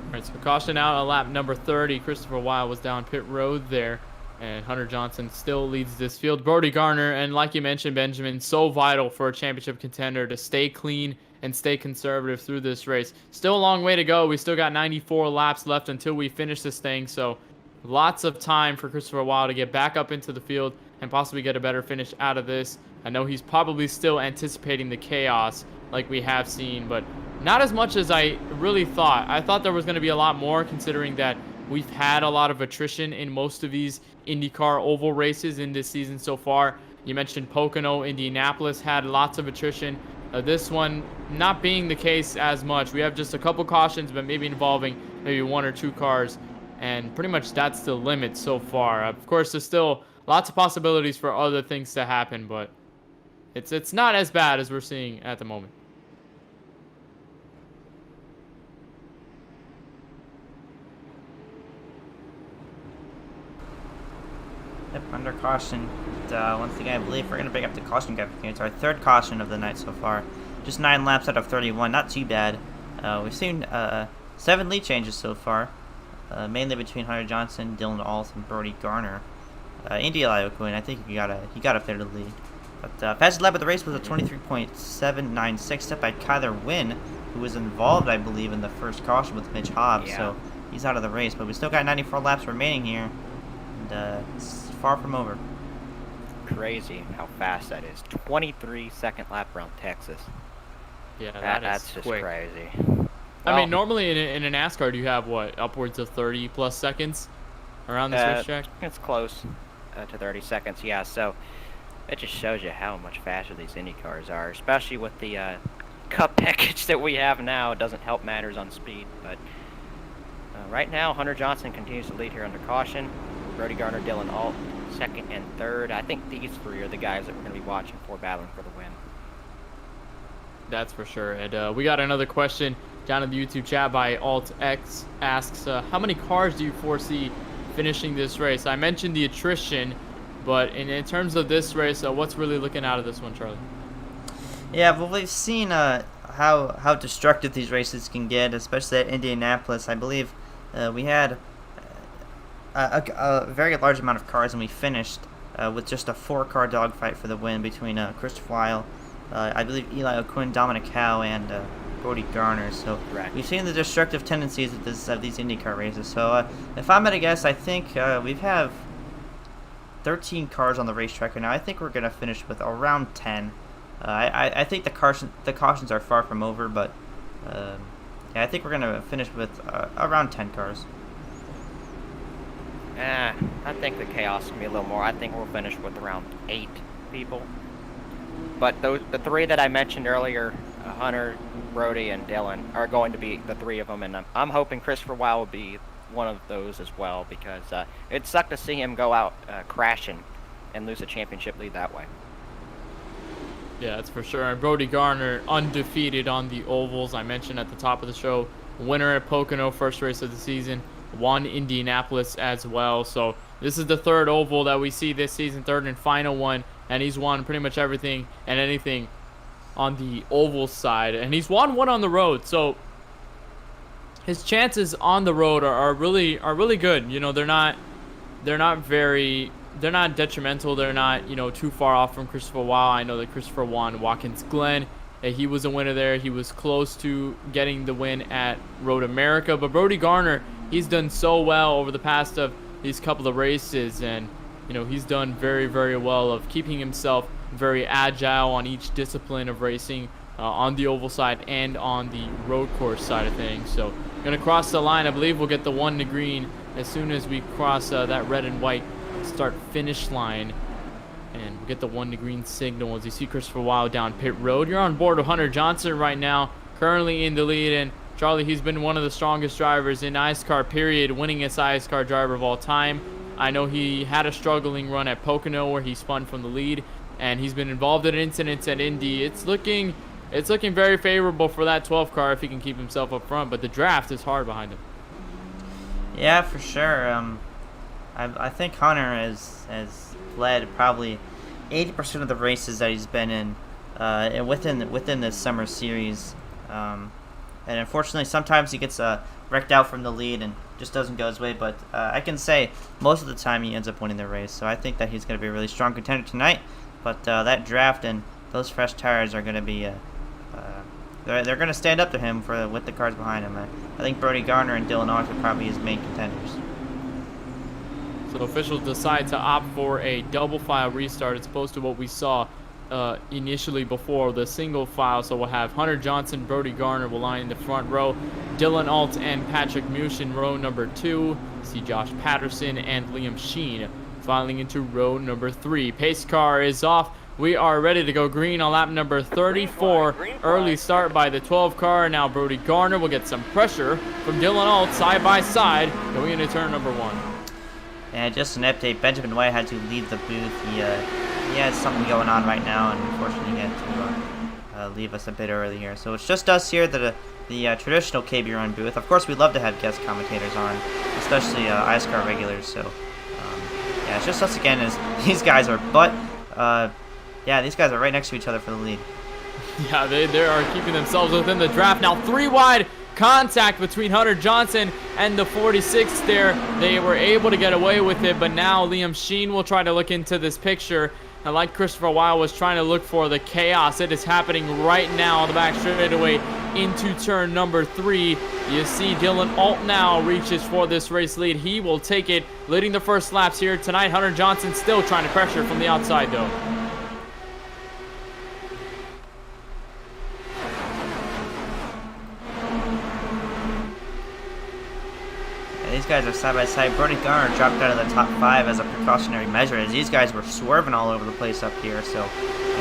All right, so caution out on lap number 30. Christopher Wilde was down pit road there, and Hunter Johnson still leads this field. Brody Garner, and like you mentioned, Benjamin, so vital for a championship contender to stay clean and stay conservative through this race. Still a long way to go. We still got 94 laps left until we finish this thing, so lots of time for Christopher Wilde to get back up into the field and possibly get a better finish out of this. I know he's probably still anticipating the chaos like we have seen, but not as much as I really thought. I thought there was going to be a lot more, considering that we've had a lot of attrition in most of these IndyCar oval races in this season so far. You mentioned Pocono, Indianapolis had lots of attrition. This one not being the case as much. We have just a couple cautions, but maybe involving maybe 1 or 2 cars, and pretty much that's the limit so far. Of course, there's still lots of possibilities for other things to happen, but it's not as bad as we're seeing at the moment. Yep, under caution. Once again, I believe we're going to bring up the caution gap here. It's our 3rd caution of the night so far. Just 9 laps out of 31, not too bad. We've seen 7 lead changes so far, mainly between Hunter Johnson, Dylan Alt, and Brody Garner. Indy Quinn, I think he got up there to lead. But fastest lap of the race was a 23.796 set by Kyler Wynn, who was involved, I believe, in the first caution with Mitch Hobbs. Yeah. So he's out of the race, but we still got 94 laps remaining here, and it's far from over. Crazy how fast that is. 23 second lap around Texas. Yeah, that's just quick. crazy. I mean, normally in a NASCAR, do you have what, upwards of 30 plus seconds around this racetrack? It's close to 30 seconds, yeah. So it just shows you how much faster these Indy cars are, especially with the cup package that we have now. It doesn't help matters on speed, but right now Hunter Johnson continues to lead here under caution. Brody Garner, Dylan Alt, 2nd and 3rd. I think these 3 are the guys that we're going to be watching for battling for the win. That's for sure. And we got another question down in the YouTube chat by AltX. Asks, how many cars do you foresee finishing this race? I mentioned the attrition, but in terms of this race, what's really looking out of this one, Charlie? Yeah, well, we've seen how destructive these races can get, especially at Indianapolis. I believe we had a very large amount of cars, and we finished with just a 4-car dogfight for the win between Christopher Wilde, I believe Eli O'Quinn, Dominic Howe, and Brody Garner. So we've seen the destructive tendencies of these IndyCar races. So if I'm going to guess, I think we have 13 cars on the racetrack right now. I think we're going to finish with around 10. I think the cautions are far from over, but yeah, I think we're going to finish with around 10 cars. I think the chaos can be a little more. I think we'll finish with around 8 people. But the 3 that I mentioned earlier, Hunter, Brody, and Dylan, are going to be the 3 of them, and I'm hoping Christopher Wilde will be one of those as well, because it sucked to see him go out crashing and lose a championship lead that way. Yeah, that's for sure. And Brody Garner, undefeated on the ovals. I mentioned at the top of the show, winner at Pocono, first race of the season. won Indianapolis as well. So this is the third oval that we see this season, third and final one, and he's won pretty much everything and anything on the oval side, and he's won one on the road. So his chances on the road are really good. You know, they're not detrimental. They're not, you know, too far off from Christopher Weil. I know that Christopher won Watkins Glen. He was a winner there. He was close to getting the win at Road America. But Brody Garner, he's done so well over the past of these couple of races. And, you know, he's done very, very well of keeping himself very agile on each discipline of racing, on the oval side and on the road course side of things. So, going to cross the line. I believe we'll get the 1 to green as soon as we cross that red and white start finish line, and we'll get the 1 to green signal as you see Christopher Weil down pit road. You're on board with Hunter Johnson right now, currently in the lead, and Charlie, he's been one of the strongest drivers in iSCAR period, winningest iSCAR driver of all time. I know he had a struggling run at Pocono where he spun from the lead, and he's been involved in incidents at Indy. It's looking very favorable for that 12 car if he can keep himself up front, but the draft is hard behind him. Yeah, for sure. I think Hunter has led probably 80% of the races that he's been in, and within this summer series. And unfortunately, sometimes he gets wrecked out from the lead and just doesn't go his way. But I can say most of the time he ends up winning the race. So I think that he's going to be a really strong contender tonight. But that draft and those fresh tires are going to be they're going to stand up to him with the cars behind him. I think Brody Garner and Dylan Ault are probably his main contenders. So officials decide to opt for a double file restart as opposed to what we saw initially before the single file. So we'll have Hunter Johnson, Brody Garner will line in the front row, Dylan Ault and Patrick Mush in row number 2. See Josh Patterson and Liam Sheen filing into row number 3. Pace car is off. We are ready to go green on lap number 34. Early start by the 12 car. Now Brody Garner will get some pressure from Dylan Ault side by side going into turn number 1. And just an update, Benjamin White had to leave the booth. He has something going on right now, and unfortunately he had to leave us a bit early here. So it's just us here, the traditional KBRN booth. Of course, we'd love to have guest commentators on, especially iSCAR regulars. So yeah, it's just us again, as these guys are. But yeah, these guys are right next to each other for the lead. Yeah, they are keeping themselves within the draft now. 3 wide. Contact between Hunter Johnson and the 46 there. They were able to get away with it, but now Liam Sheen will try to look into this picture. And like Christopher Weil was trying to look for the chaos, it is happening right now on the back straightaway into turn number 3. You see Dylan Ault now reaches for this race lead. He will take it, leading the first laps here tonight. Hunter Johnson still trying to pressure from the outside though. These guys are side by side. Brody Garner dropped out of the top 5 as a precautionary measure, as these guys were swerving all over the place up here. So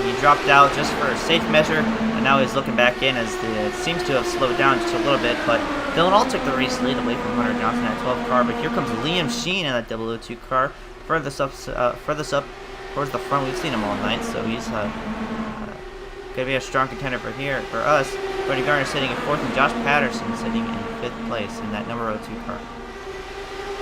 he dropped out just for a safe measure, and now he's looking back in as it seems to have slowed down just a little bit. But Dylan Ault took the race lead away from Hunter Johnson at 12 car. But here comes Liam Sheen in that 002 car, furthest up towards the front. We've seen him all night, so he's going to be a strong contender for us. Brody Garner sitting in 4th, and Josh Patterson sitting in 5th place in that number 02 car.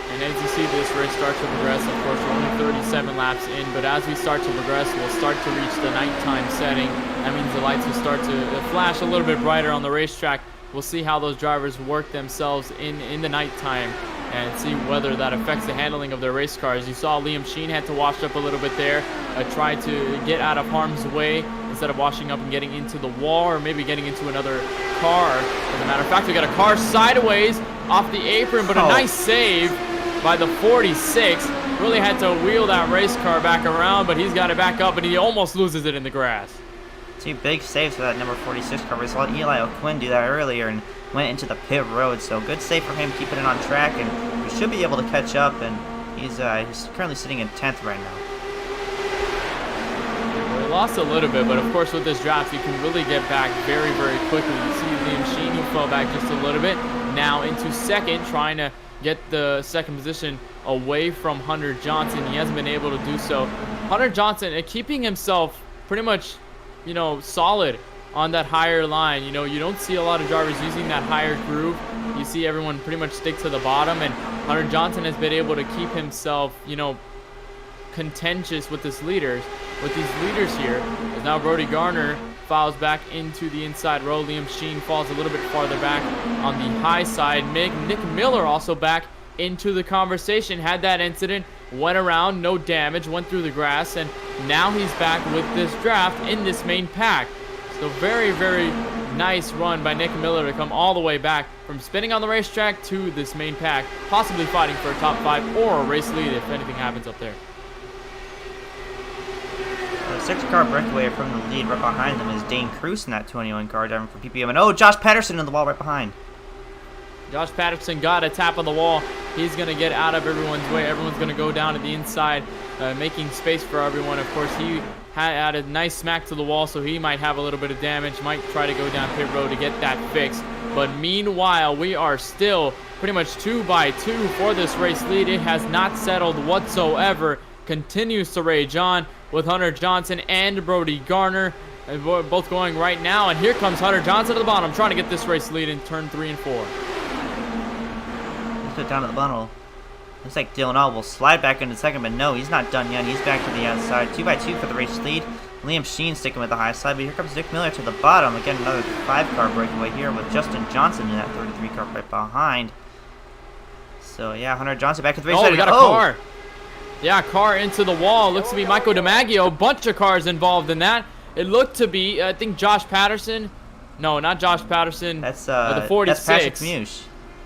And as you see this race start to progress, of course we're only 37 laps in, but as we start to progress, we'll start to reach the nighttime setting. That means the lights will start to flash a little bit brighter on the racetrack. We'll see how those drivers work themselves in the nighttime and see whether that affects the handling of their race cars. You saw Liam Sheen had to wash up a little bit there, try to get out of harm's way instead of washing up and getting into the wall or maybe getting into another car. As a matter of fact, we got a car sideways off the apron, but a nice save by the 46. Really had to wheel that race car back around, but he's got it back up, and he almost loses it in the grass. 2 big saves for that number 46 car. We saw Eli O'Quinn do that earlier and went into the pit road, so good save for him, keeping it on track, and we should be able to catch up, and he's currently sitting in 10th right now. We lost a little bit, but of course with this draft, you can really get back very, very quickly. You see Liam Sheen, who fell back just a little bit, now into 2nd, trying to get the 2nd position away from Hunter Johnson. He hasn't been able to do so. Hunter Johnson keeping himself pretty much, you know, solid on that higher line. You know, you don't see a lot of drivers using that higher groove you see everyone pretty much stick to the bottom, and Hunter Johnson has been able to keep himself, you know, contentious with these leaders here. As now Brody Garner fouls back into the inside row. Liam Sheen falls a little bit farther back on the high side. Nick Miller also back into the conversation. Had that incident, went around, no damage, went through the grass, and now he's back with this draft in this main pack. So very, very nice run by Nick Miller to come all the way back from spinning on the racetrack to this main pack, possibly fighting for a top 5 or a race lead if anything happens up there. A 6-car breakaway from the lead. Right behind them is Dane Cruz in that 21 car driving for PPM. And oh, Josh Patterson in the wall right behind. Josh Patterson got a tap on the wall. He's going to get out of everyone's way. Everyone's going to go down to the inside, making space for everyone. Of course, he had a nice smack to the wall, so he might have a little bit of damage. Might try to go down pit road to get that fixed. But meanwhile, we are still pretty much 2 by 2 for this race lead. It has not settled whatsoever. Continues to rage on with Hunter Johnson and Brody Garner both going right now. And here comes Hunter Johnson to the bottom, trying to get this race lead in turn 3 and 4. Let's put it down to the bottom. Looks like Dylan All will slide back into second, but no, he's not done yet. He's back to the outside. 2 by 2 for the race lead. Liam Sheen sticking with the high side, but here comes Nick Miller to the bottom. Again, another 5-car breakaway here with Justin Johnson in that 33 car right behind. So yeah, Hunter Johnson back to the race lead. Oh, we got a car. Yeah, car into the wall. Looks to be Michael DiMaggio. Bunch of cars involved in that. It looked to be, I think, Josh Patterson. No, not Josh Patterson. That's the 46. That's Patrick Muse.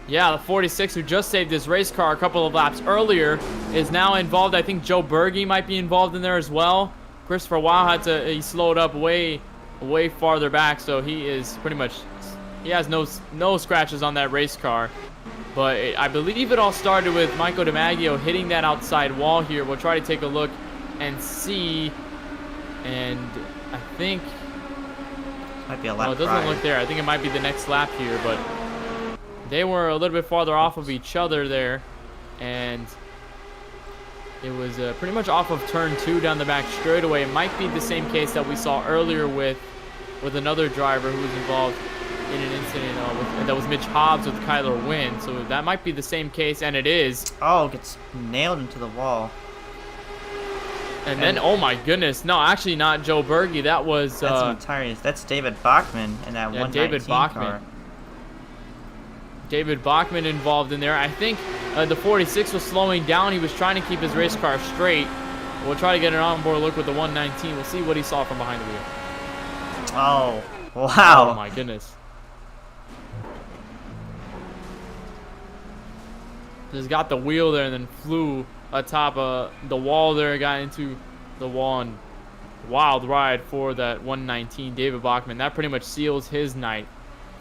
Yeah, the 46 who just saved his race car a couple of laps earlier is now involved. I think Joe Berge might be involved in there as well. Christopher Wow he slowed up way farther back, so he is pretty much, he has no scratches on that race car. But I believe it all started with Michael DiMaggio hitting that outside wall here. We'll try to take a look and see. And I think might be a lap. Oh, it doesn't look there. I think it might be the next lap here, but they were a little bit farther off of each other there, and it was pretty much off of turn 2 down the back straightaway. It might be the same case that we saw earlier with another driver who was involved in an incident that was Mitch Hobbs with Kyler Wynn. So that might be the same case, and it is. Oh, gets nailed into the wall. And then, oh my goodness, no, actually not Joe Berge. That was that's David Bachman in that 119 David Bachman. car. David Bachman involved in there. I think the 46 was slowing down. He was trying to keep his race car straight. We'll try to get an onboard look with the 119. We'll see what he saw from behind the wheel. Oh, wow. Oh my goodness. Just got the wheel there and then flew atop the wall there, got into the wall, and wild ride for that 119 David Bachman. That pretty much seals his night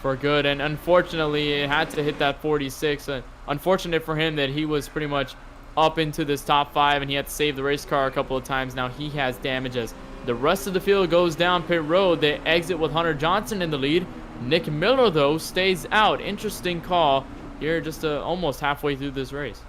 for good, and unfortunately it had to hit that 46. Unfortunate for him that he was pretty much up into this top 5 and he had to save the race car a couple of times. Now he has damage as the rest of the field goes down pit road. They exit with Hunter Johnson in the lead. Nick Miller though stays out. Interesting call here, just almost halfway through this race.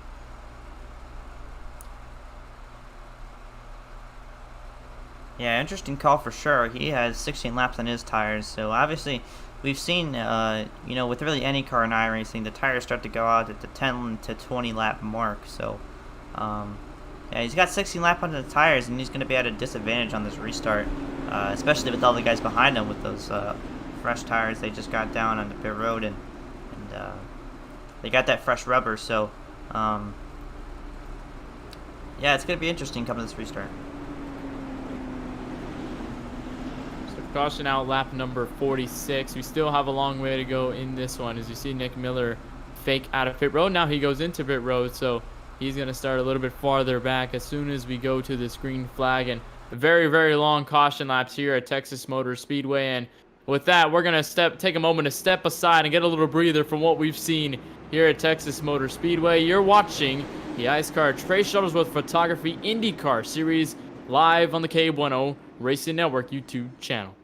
Yeah, interesting call for sure. He has 16 laps on his tires, so obviously we've seen, you know, with really any car in iRacing, the tires start to go out at the 10 to 20 lap mark. So, yeah, he's got 16 laps on the tires, and he's going to be at a disadvantage on this restart, especially with all the guys behind him with those fresh tires they just got down on the pit road, and they got that fresh rubber. So, yeah, it's going to be interesting coming to this restart. Caution out lap number 46. We still have a long way to go in this one. As you see Nick Miller fake out of pit road. Now he goes into pit road, so he's going to start a little bit farther back as soon as we go to this green flag. And very, very long caution laps here at Texas Motor Speedway. And with that, we're going to take a moment to step aside and get a little breather from what we've seen here at Texas Motor Speedway. You're watching the iSCAR Trey Shuttlesworth Photography IndyCar Series live on the KBueno Racing Network YouTube channel.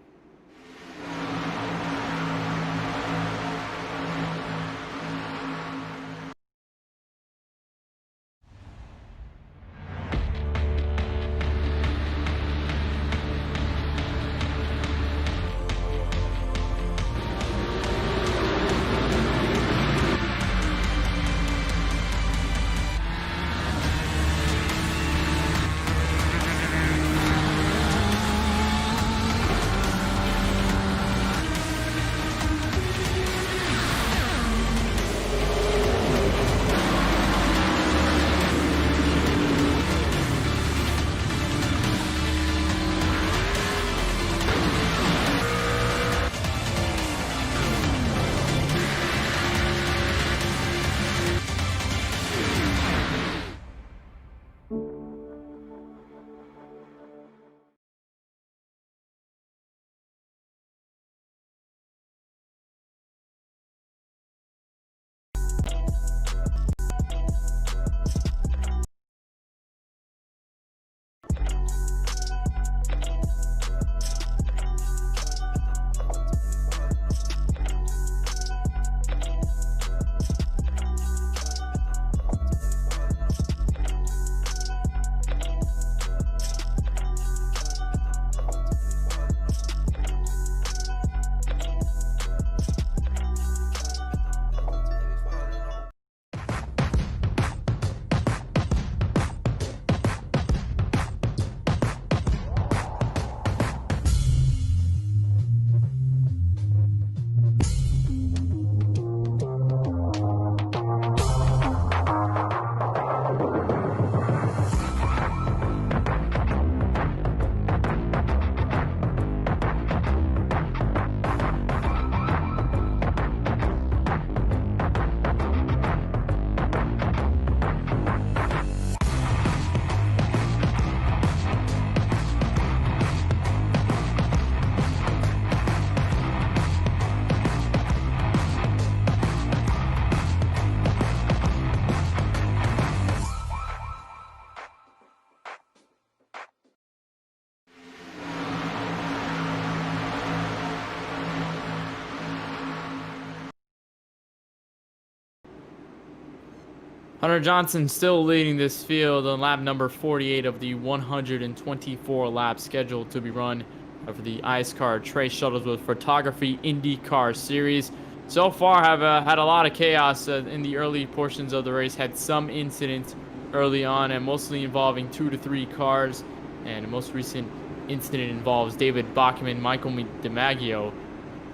Hunter Johnson still leading this field on lap number 48 of the 124 laps scheduled to be run for the iSCAR Trace Shuttlesworth Photography IndyCar Series. So far, have had a lot of chaos in the early portions of the race. Had some incidents early on, and mostly involving 2 to 3 cars. And the most recent incident involves David Bachman, Michael DiMaggio,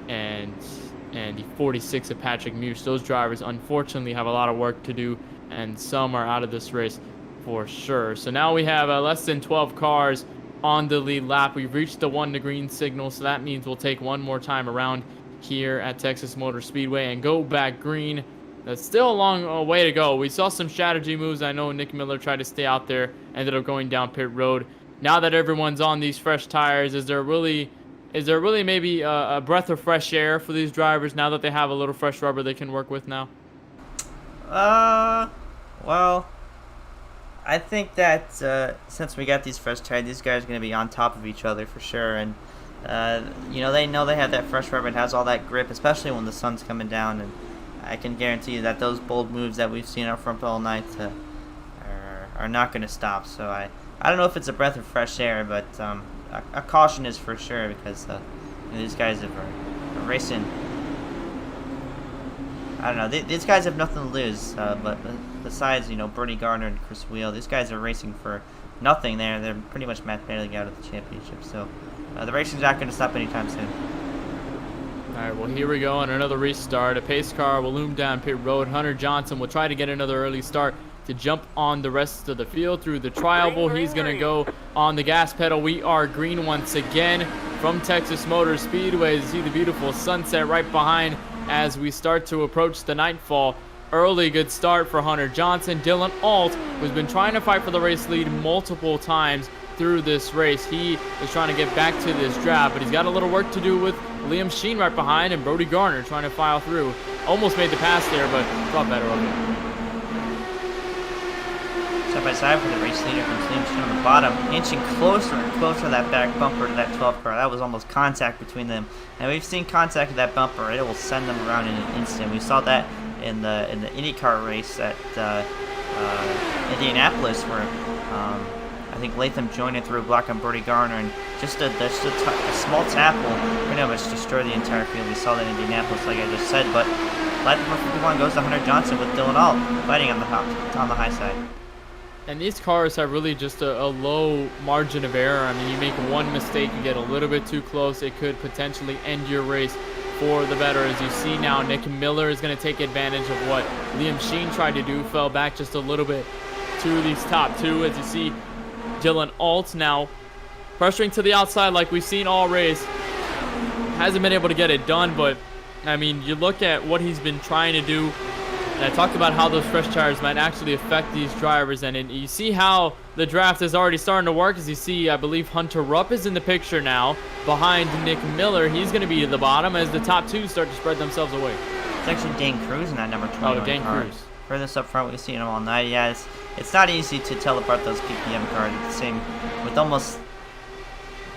and the 46 of Patrick Muse. Those drivers, unfortunately, have a lot of work to do, and some are out of this race for sure. So now we have less than 12 cars on the lead lap. We've reached the 1 to green signal, so that means we'll take one more time around here at Texas Motor Speedway and go back green. That's still a long way to go. We saw some strategy moves. I know Nick Miller tried to stay out there, ended up going down pit road. Now that everyone's on these fresh tires, is there really maybe a breath of fresh air for these drivers now that they have a little fresh rubber they can work with now? Well, I think that since we got these fresh tires, these guys are going to be on top of each other for sure. And, you know they have that fresh rubber. It has all that grip, especially when the sun's coming down. And I can guarantee you that those bold moves that we've seen up front all night are not going to stop. So I don't know if it's a breath of fresh air, but a caution is for sure, because these guys are racing. I don't know. These guys have nothing to lose, but besides, Bernie Gardner and Chris Wheel, these guys are racing for nothing there. They're pretty much mathematically out of the championship, so the racing's not going to stop anytime soon. All right, well, here we go on another restart. A pace car will loom down pit road. Hunter Johnson will try to get another early start to jump on the rest of the field through the tri-oval. He's going to go on the gas pedal. We are green once again from Texas Motor Speedway. You see the beautiful sunset right behind as we start to approach the nightfall. Early good start for Hunter Johnson. Dylan Alt, who's been trying to fight for the race lead multiple times through this race. He is trying to get back to this draft, but he's got a little work to do with Liam Sheen right behind and Brody Garner trying to file through. Almost made the pass there, but thought better of it. Side by side for the race leader from Liam Sheen on the bottom, inching closer and closer to that back bumper to that 12 car. That was almost contact between them, and we've seen contact with that bumper. It will send them around in an instant. We saw that in the IndyCar race at Indianapolis, where I think Latham joined it through a block on Brody Garner, and just a small tap will pretty much destroy the entire field. We saw that in Indianapolis, like I just said. But lap number 51 goes to Hunter Johnson with Dylan Alt fighting on the high side. And these cars have really just a low margin of error. I mean, you make one mistake, you get a little bit too close, it could potentially end your race for the better. As you see now, Nick Miller is going to take advantage of what Liam Sheen tried to do, fell back just a little bit to these top two. As you see, Dylan Alt now pressuring to the outside like we've seen all race. Hasn't been able to get it done, but I mean, you look at what he's been trying to do. And I talked about how those fresh tires might actually affect these drivers, and you see how the draft is already starting to work. As you see, I believe Hunter Rupp is in the picture now behind Nick Miller. He's going to be at the bottom as the top two start to spread themselves away. It's actually Dane Cruz in that number 21 Oh, Dane car. Cruz. Furthest up front, we've seen him all night. Yeah, it's not easy to tell apart those PPM cars. It's the same with almost,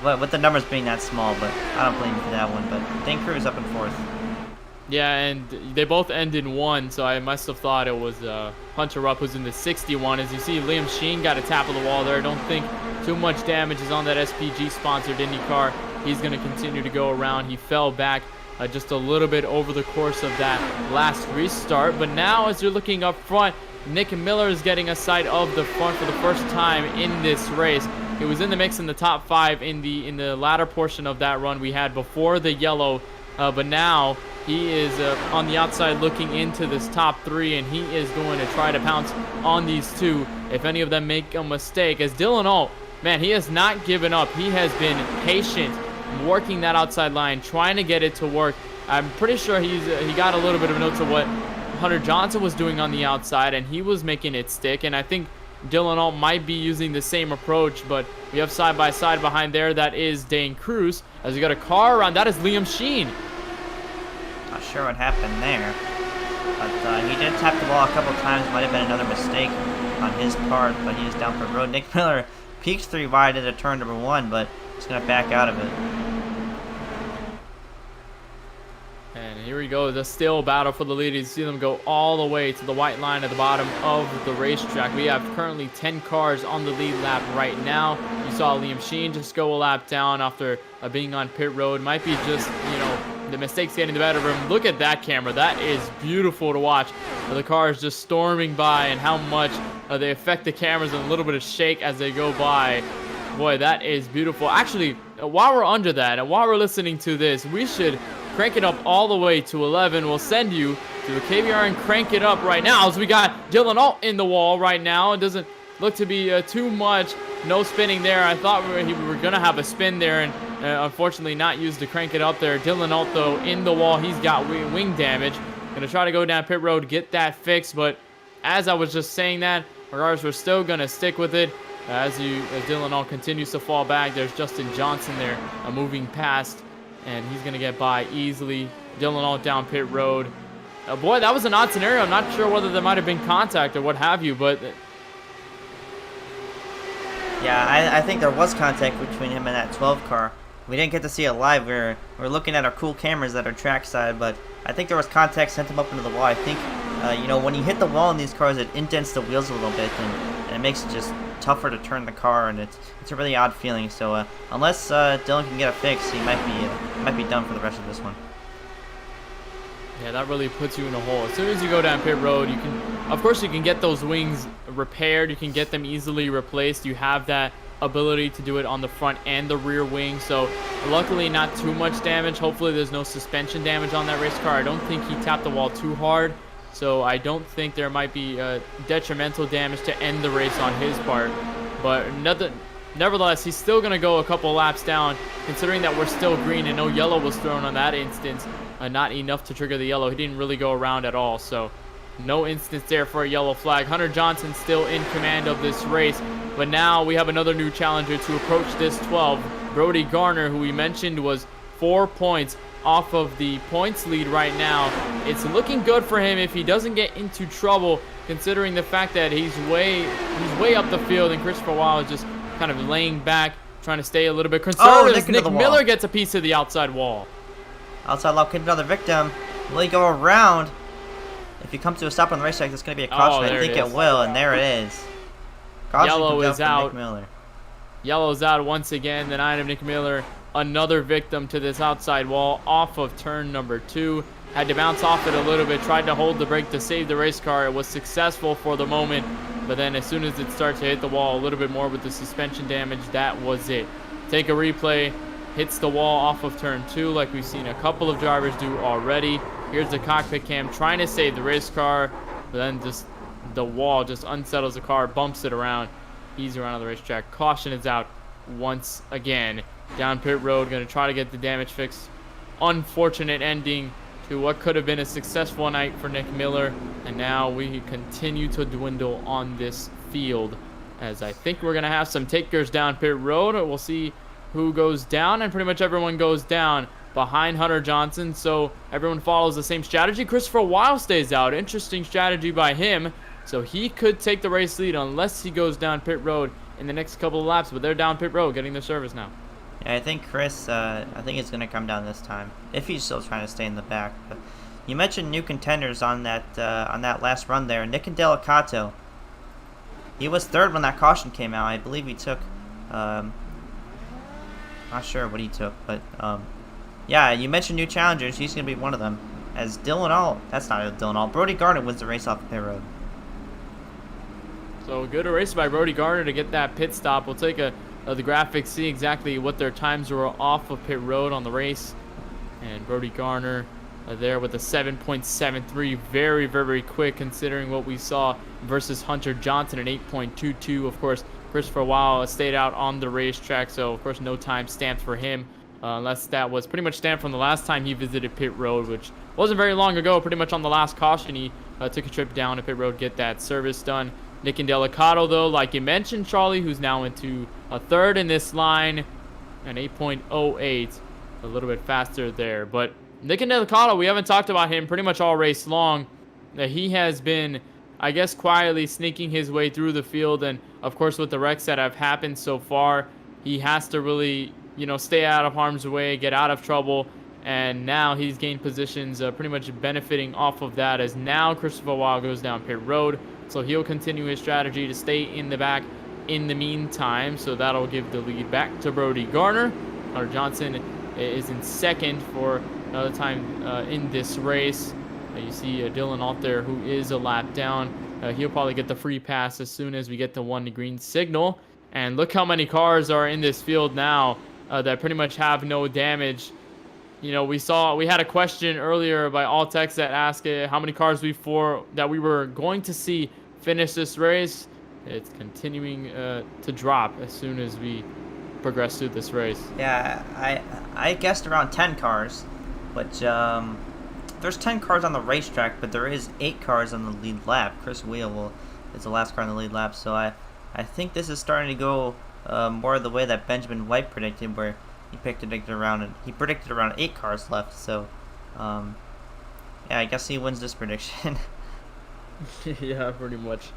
with the numbers being that small, but I don't blame you for that one. But Dane Cruz up in fourth. Yeah, and they both end in 1, so I must have thought it was Hunter Rupp who's in the 61. As you see, Liam Sheen got a tap of the wall there. I don't think too much damage is on that SPG-sponsored IndyCar. He's going to continue to go around. He fell back just a little bit over the course of that last restart. But now, as you're looking up front, Nick Miller is getting a sight of the front for the first time in this race. He was in the mix in the top 5 in the latter portion of that run we had before the yellow, but now he is on the outside looking into this top 3, and he is going to try to pounce on these two if any of them make a mistake. As Dylan Alt, man, he has not given up. He has been patient, working that outside line, trying to get it to work. I'm pretty sure he got a little bit of notes of what Hunter Johnson was doing on the outside, and he was making it stick. And I think Dylan Alt might be using the same approach, but we have side by side behind there. That is Dane Cruz. As we got a car around, that is Liam Sheen. Not sure what happened there, but he did tap the wall a couple times. Might have been another mistake on his part, but he is down for road. Nick Miller peaks 3 wide into turn number 1, but he's going to back out of it. And Here we go, the still battle for the lead. You see them go all the way to the white line at the bottom of the racetrack. We have currently 10 cars on the lead lap right now. You saw Liam Sheen just go a lap down after being on pit road. Might be just, you know, the mistakes getting the better of him. Look at that camera. That is beautiful to watch. The cars just storming by and how much they affect the cameras and a little bit of shake as they go by. Boy, that is beautiful. Actually, while we're under that and while we're listening to this, we should crank it up all the way to 11. We'll send you to the KBRN Crank It Up right now as we got Dylan Alt in the wall right now. It doesn't look to be too much. No spinning there. I thought we were going to have a spin there and unfortunately not used to crank it up there. Dylan Alt, though, in the wall. He's got wing damage. Going to try to go down pit road, get that fixed. But as I was just saying that, regardless, we're still going to stick with it. As Dylan Alt continues to fall back, there's Justin Johnson there moving past. And he's going to get by easily. Dylan Alt down pit road. Boy, that was an odd scenario. I'm not sure whether there might have been contact or what have you, but... Yeah, I think there was contact between him and that 12 car. We didn't get to see it live. We're looking at our cool cameras at our trackside, but I think there was contact, sent him up into the wall. I think, you know, when you hit the wall in these cars, it indents the wheels a little bit, and it makes it just tougher to turn the car, and it's a really odd feeling. So unless Dylan can get a fix, he might be done for the rest of this one. Yeah, that really puts you in a hole. As soon as you go down pit road, you can, of course, you can get those wings repaired. You can get them easily replaced. You have that ability to do it on the front and the rear wing. So luckily not too much damage. Hopefully there's no suspension damage on that race car. I don't think he tapped the wall too hard. So I don't think there might be detrimental damage to end the race on his part. But nevertheless, he's still going to go a couple laps down, considering that we're still green and no yellow was thrown on that instance. Not enough to trigger the yellow. He didn't really go around at all. So no instance there for a yellow flag. Hunter Johnson still in command of this race. But now we have another new challenger to approach this 12. Brody Garner, who we mentioned was 4 points off of the points lead right now. It's looking good for him if he doesn't get into trouble, considering the fact that he's way up the field and Christopher Weil is just kind of laying back, trying to stay a little bit conservative. Nick Miller gets a piece of the outside wall. Outside lock, could be another victim. Will he go around? If he comes to a stop on the racetrack, it's going to be a caution. I think it will, and there it is. Caution Yellow is out. Nick Miller. Yellow's out once again. The 9 of Nick Miller, another victim to this outside wall off of turn number 2. Had to bounce off it a little bit, tried to hold the brake to save the race car. It was successful for the moment, but then as soon as it starts to hit the wall a little bit more with the suspension damage, that was it. Take a replay. Hits the wall off of turn 2 like we've seen a couple of drivers do already. Here's the cockpit cam trying to save the race car, but then just the wall just unsettles the car, bumps it around. He's around on the racetrack. Caution is out once again. Down pit road, going to try to get the damage fixed. Unfortunate ending to what could have been a successful night for Nick Miller, and now we continue to dwindle on this field, as I think we're going to have some takers down pit road. We'll see who goes down, and pretty much everyone goes down behind Hunter Johnson, so everyone follows the same strategy. Christopher Weil stays out. Interesting strategy by him, so he could take the race lead unless he goes down pit road in the next couple of laps, but they're down pit road getting their service now. Yeah, I think Chris, I think it's going to come down this time, if he's still trying to stay in the back. But you mentioned new contenders on that last run there. Nick Delicato, he was third when that caution came out. I believe he took, not sure what he took, but yeah, you mentioned new challengers. He's going to be one of them. As Dylan Alt, that's not Dylan Alt, Brody Garner wins the race off the pit road. So good a race by Brody Garner to get that pit stop. We'll take the graphics, see exactly what their times were off of pit road on the race. And Brody Garner there with a 7.73, very, very quick considering what we saw versus Hunter Johnson at 8.22. Of course, Christopher Weil stayed out on the racetrack, so of course no time stamped for him, unless that was pretty much stamped from the last time he visited pit road, which wasn't very long ago. Pretty much on the last caution, he took a trip down to pit road, get that service done. Nick Delicato, though, like you mentioned, Charlie, who's now into a third in this line, and 8.08, a little bit faster there. But Nick Delicato, we haven't talked about him pretty much all race long. He has been, I guess, quietly sneaking his way through the field, and of course with the wrecks that have happened so far, he has to really, you know, stay out of harm's way, get out of trouble, and now he's gained positions, pretty much benefiting off of that, as now Christopher Weil goes down pit road. So he'll continue his strategy to stay in the back in the meantime. So that'll give the lead back to Brody Garner. Hunter Johnson is in second for another time in this race. You see Dylan Alt there, who is a lap down. He'll probably get the free pass as soon as we get the 1 to green signal. And look how many cars are in this field now that pretty much have no damage. You know, we had a question earlier by Altex that asked how many cars we were going to see finish this race. It's continuing to drop as soon as we progress through this race. Yeah, I guessed around 10 cars, but there's 10 cars on the racetrack, but there is 8 cars on the lead lap. Chris Wheel is the last car on the lead lap, so I think this is starting to go more the way that Benjamin White predicted, where he predicted around 8 cars left. So yeah, I guess he wins this prediction. Yeah, pretty much.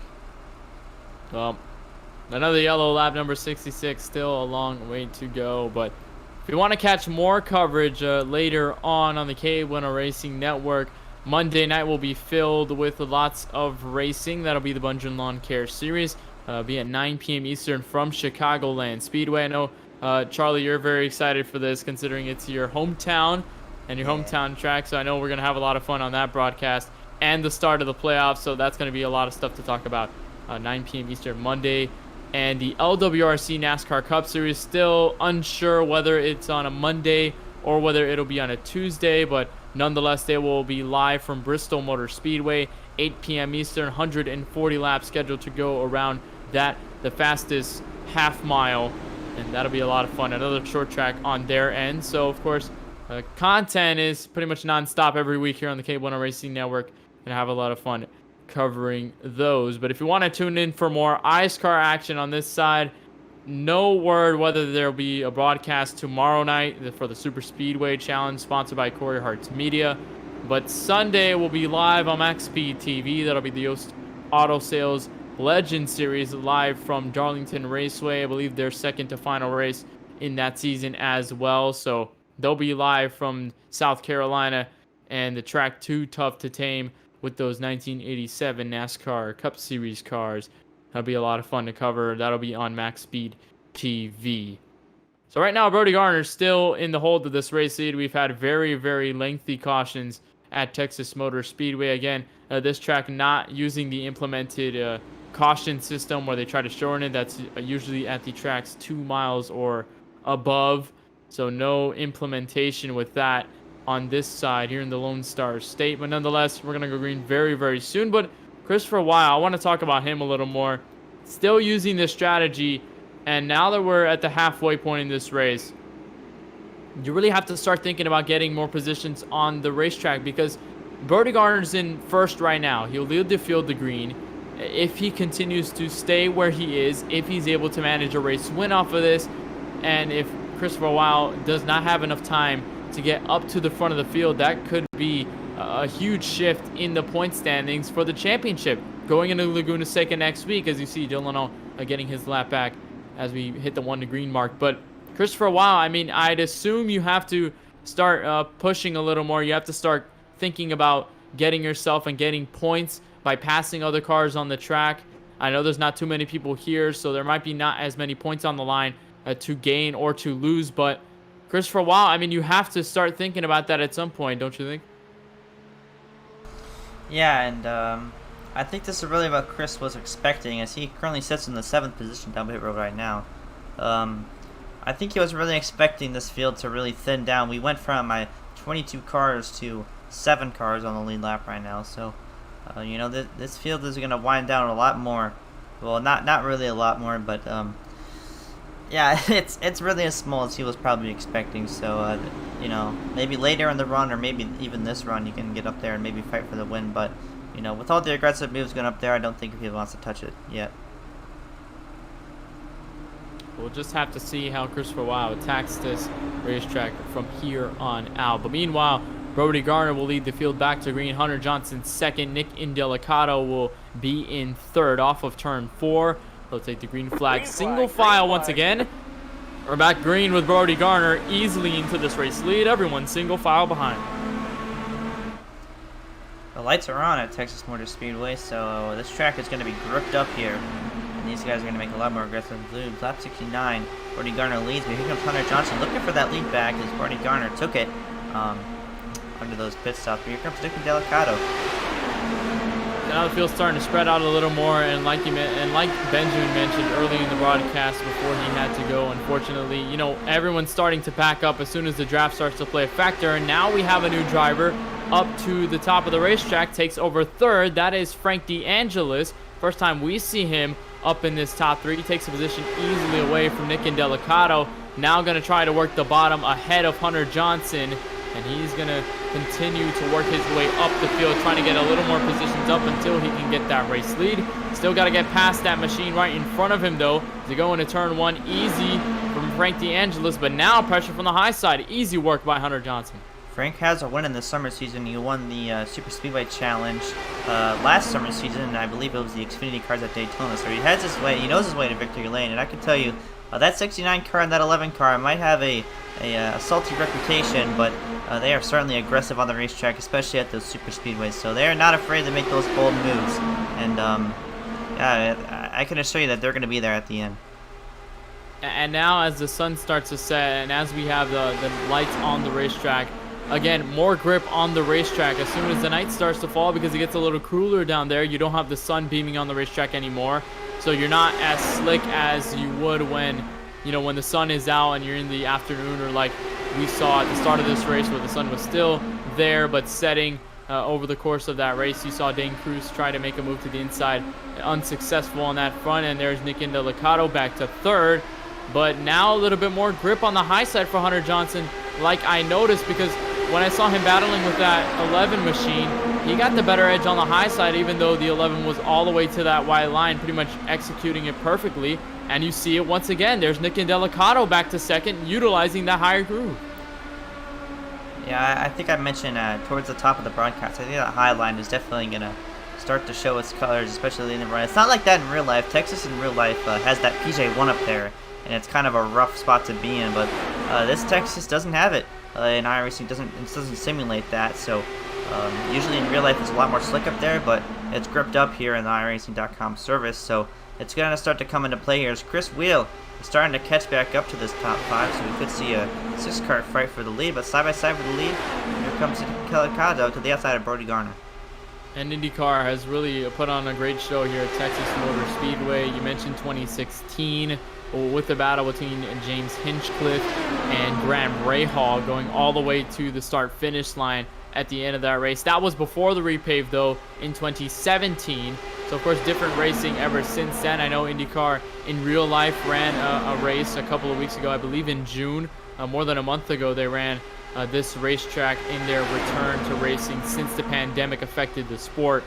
Well, another yellow lap, number 66, still a long way to go. But if you want to catch more coverage later on the KBueno Racing Network, Monday night will be filled with lots of racing. That'll be the Bungeon Lawn Care Series. Be at 9 p.m. Eastern from Chicagoland Speedway. I know, Charlie, you're very excited for this, considering it's your hometown and your hometown track. So I know we're going to have a lot of fun on that broadcast and the start of the playoffs. So that's going to be a lot of stuff to talk about. 9 p.m. Eastern Monday. And the LWRC NASCAR Cup Series, still unsure whether it's on a Monday or whether it'll be on a Tuesday, but nonetheless, they will be live from Bristol Motor Speedway, 8 p.m. Eastern, 140 laps scheduled to go around that, the fastest half mile, and that'll be a lot of fun. Another short track on their end. So, of course, content is pretty much nonstop every week here on the KBueno Racing Network, and have a lot of fun covering those. But if you want to tune in for more iSCAR action on this side, no word whether there'll be a broadcast tomorrow night for the Super Speedway Challenge sponsored by Corey Hart's Media, but Sunday will be live on Max Speed TV. That'll be the Yost Auto Sales Legend Series live from Darlington Raceway. I believe their second to final race in that season as well, so they'll be live from South Carolina, and the track Too Tough to Tame with those 1987 NASCAR Cup Series cars. That'll be a lot of fun to cover. That'll be on Max Speed TV. So right now, Brody Garner's still in the hold of this race lead. We've had very, very lengthy cautions at Texas Motor Speedway. Again, this track not using the implemented caution system where they try to shorten it. That's usually at the tracks 2 miles or above. So no implementation with that on this side here in the Lone Star State. But nonetheless, we're going to go green very, very soon. But Christopher Weil, I want to talk about him a little more. Still using this strategy, and now that we're at the halfway point in this race, you really have to start thinking about getting more positions on the racetrack, because Brody Garner's in first right now. He'll lead the field to green. If he continues to stay where he is, if he's able to manage a race win off of this, and if Christopher Weil does not have enough time to get up to the front of the field, that could be a huge shift in the point standings for the championship going into Laguna Seca next week, as you see Dylan getting his lap back as we hit the 1 to green mark. But Christopher Weil, I mean, I'd assume you have to start pushing a little more. You have to start thinking about getting yourself and getting points by passing other cars on the track. I know there's not too many people here, so there might be not as many points on the line to gain or to lose, but Christopher Weil, I mean, you have to start thinking about that at some point, don't you think? Yeah, and I think this is really what Chris was expecting, as he currently sits in the 7th position down pit road right now. I think he was really expecting this field to really thin down. We went from 22 cars to 7 cars on the lead lap right now, so you know, this field is going to wind down a lot more. Well, not really a lot more, but yeah, it's really as small as he was probably expecting. So you know, maybe later in the run, or maybe even this run, you can get up there and maybe fight for the win. But you know, with all the aggressive moves going up there, I don't think he wants to touch it yet. We'll just have to see how Christopher Weil attacks this racetrack from here on out. But meanwhile, Brody Garner will lead the field back to green. Hunter Johnson second. Nick Indelicato will be in third off of turn 4. They'll take the green flag. Single file once again. We're back green with Brody Garner easily into this race lead. Everyone single file behind. The lights are on at Texas Motor Speedway, so this track is going to be gripped up here. And these guys are going to make a lot more aggressive moves. Lap 69, Brody Garner leads, but here comes Hunter Johnson looking for that lead back as Brody Garner took it under those pit stops. But here comes Nick Delicato. Now the field's starting to spread out a little more, and like Benjamin mentioned early in the broadcast before he had to go, unfortunately, you know, everyone's starting to pack up as soon as the draft starts to play a factor, and now we have a new driver up to the top of the racetrack, takes over third. That is Frank DeAngelis. First time we see him up in this top three. He takes a position easily away from Nick Delicato. Now going to try to work the bottom ahead of Hunter Johnson, and he's going to continue to work his way up the field, trying to get a little more positions up until he can get that race lead. Still got to get past that machine right in front of him, though, to go into turn one. Easy from Frank DeAngelis, but now pressure from the high side. Easy work by Hunter Johnson. Frank has a win in the summer season. He won the Super Speedway Challenge last summer season, and I believe it was the Xfinity cars at Daytona. So he has his way. He knows his way to victory lane, and I can tell you that 69 car and that 11 car might have a salty reputation, but they are certainly aggressive on the racetrack, especially at those super speedways. So they are not afraid to make those bold moves, and yeah, I can assure you that they're going to be there at the end. And now as the sun starts to set, and as we have the lights on the racetrack, again, more grip on the racetrack as soon as the night starts to fall, because it gets a little cooler down there. You don't have the sun beaming on the racetrack anymore, so you're not as slick as you would when, you know, when the sun is out and you're in the afternoon, or like we saw at the start of this race where the sun was still there but setting over the course of that race. You saw Dane Cruz try to make a move to the inside, unsuccessful on that front, and there's Nick Delicato back to third. But now a little bit more grip on the high side for Hunter Johnson, like I noticed, because when I saw him battling with that 11 machine, he got the better edge on the high side, even though the 11 was all the way to that white line, pretty much executing it perfectly. And you see it once again. There's Nick Delicato back to second, utilizing that higher groove. Yeah, I think I mentioned towards the top of the broadcast, I think that high line is definitely going to start to show its colors, especially in the run. It's not like that in real life. Texas in real life has that PJ1 up there, and it's kind of a rough spot to be in, but this Texas doesn't have it. In iRacing doesn't simulate that, so usually in real life it's a lot more slick up there, but it's gripped up here in the iRacing.com service, so it's going to start to come into play here as Chris Wheel is starting to catch back up to this top five, so we could see a 6-car fight for the lead, but side by side for the lead, here comes Delicato to the outside of Brody Garner. And Indycar has really put on a great show here at Texas Motor Speedway. You mentioned 2016 with the battle between James Hinchcliffe and Graham Rahal going all the way to the start-finish line at the end of that race. That was before the repave, though, in 2017. So, of course, different racing ever since then. I know IndyCar in real life ran a race a couple of weeks ago, I believe in June. More than a month ago, they ran this racetrack in their return to racing since the pandemic affected the sport.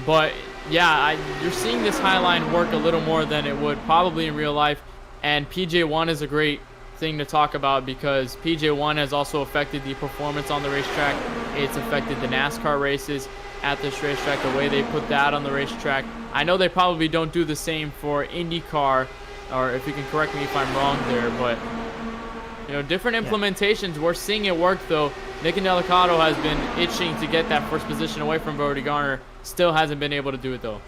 But yeah, you're seeing this high line work a little more than it would probably in real life, and PJ1 is a great thing to talk about because PJ1 has also affected the performance on the racetrack. It's affected the NASCAR races at this racetrack, the way they put that on the racetrack. I know they probably don't do the same for IndyCar, or if you can correct me if I'm wrong there, but you know, different implementations. We're seeing it work, though. Nick Delicato has been itching to get that first position away from Brody Garner. Still hasn't been able to do it, though.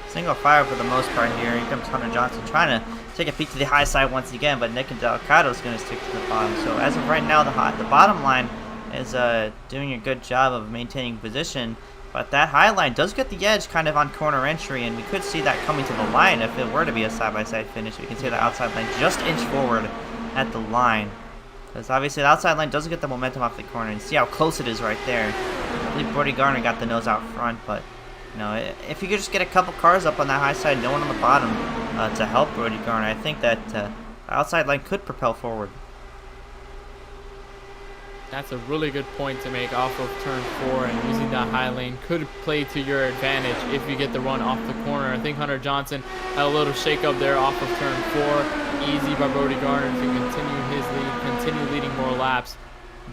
Single fire for the most part here. Here comes Hunter Johnson trying to take a peek to the high side once again, but Nick Delicato is going to stick to the bottom. So as of right now, the bottom line is doing a good job of maintaining position, but that high line does get the edge kind of on corner entry, and we could see that coming to the line if it were to be a side-by-side finish. We can see the outside line just inch forward at the line, because obviously the outside line doesn't get the momentum off the corner, and see how close it is right there. I believe Brody Garner got the nose out front, but you know, if you could just get a couple cars up on that high side, no one on the bottom to help Brody Garner, I think that the outside line could propel forward. That's a really good point to make off of turn 4, and using that high lane could play to your advantage if you get the run off the corner. I think Hunter Johnson had a little shake up there off of turn 4. Easy by Brody Garner to continue his lead, continue leading more laps.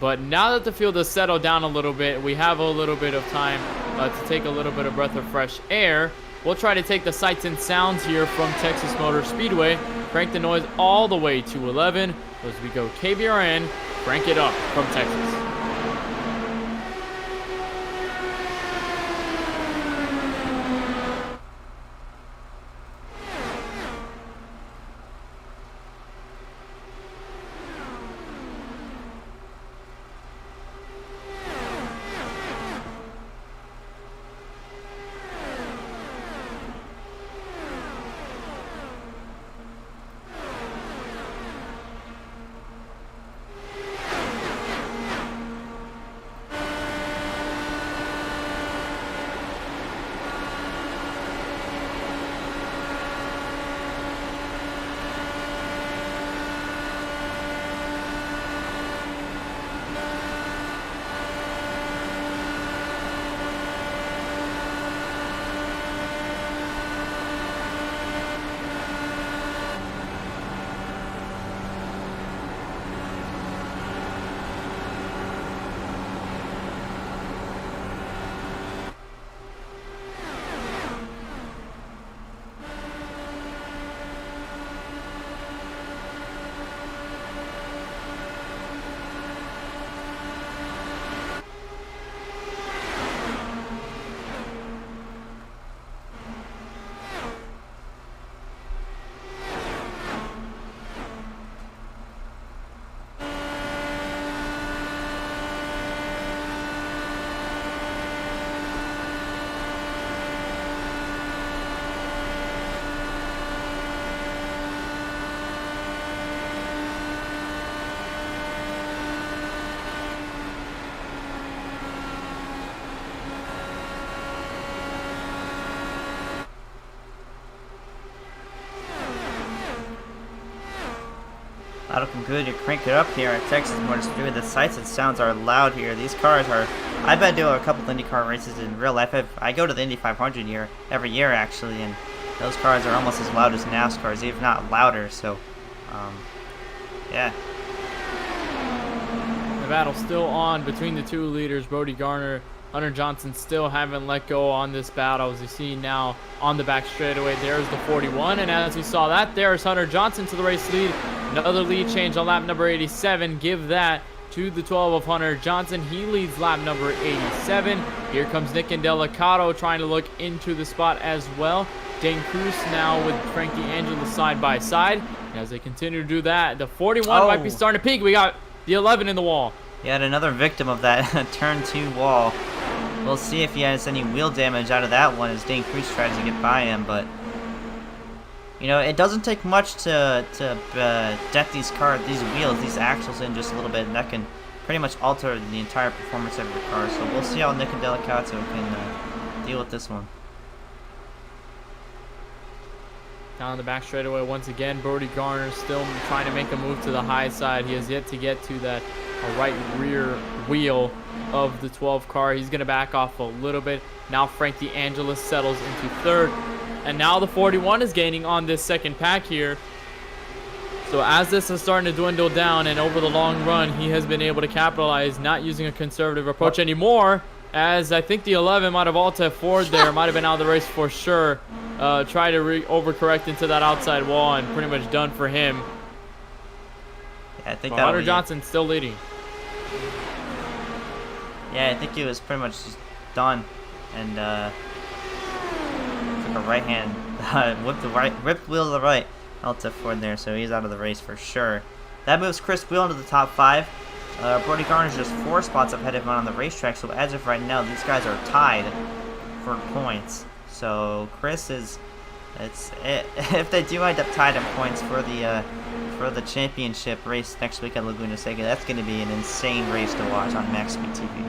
But now that the field has settled down a little bit, we have a little bit of time to take a little bit of breath of fresh air. We'll try to take the sights and sounds here from Texas Motor Speedway. Crank the noise all the way to 11 as we go KBRN. Crank it up from Texas. Looking good. You crank it up here at Texas Motor Speedway. The sights and sounds are loud here. These cars are. I've been doing a couple of Indycar races in real life. I go to the Indy 500 every year actually, and those cars are almost as loud as NASCAR's, if not louder. So, yeah. The battle's still on between the two leaders, Brody Garner. Hunter Johnson still haven't let go on this battle. As you see now on the back straightaway, there's the 41, and as you saw that, there's Hunter Johnson to the race lead. Another lead change on lap number 87. Give that to the 12 of Hunter Johnson. He leads lap number 87. Here comes Nick Indelicato trying to look into the spot as well. Dane Cruz now with Frankie Angelis side by side. And as they continue to do that, the 41 might be starting to peak. We got the 11 in the wall. Yet another victim of that turn 2 wall. We'll see if he has any wheel damage out of that one as Dane Cruz tries to get by him, but you know, it doesn't take much to dent these wheels, these axles in just a little bit, and that can pretty much alter the entire performance of your car. So we'll see how Nick Indelicato can deal with this one. Down the back straightaway once again, Brody Garner still trying to make a move to the high side. He has yet to get to that right rear wheel of the 12 car. He's going to back off a little bit. Now Frankie Angelis settles into third. And now the 41 is gaining on this second pack here. So as this is starting to dwindle down and over the long run, he has been able to capitalize, not using a conservative approach anymore. As I think the 11 might have Alta Ford there, might have been out of the race for sure. Try to overcorrect into that outside wall and pretty much done for him. Yeah, I think that Hunter Johnson still leading. Yeah, I think he was pretty much just done, and took a right hand, ripped wheel to the right, Alta Ford there, so he's out of the race for sure. That moves Chris Wheel into the top 5. Brody Garner's just 4 spots ahead of him on the racetrack, so as of right now, these guys are tied for points. So Chris is, if they do end up tied in points for the championship race next week at Laguna Seca, that's going to be an insane race to watch on Max Speed TV.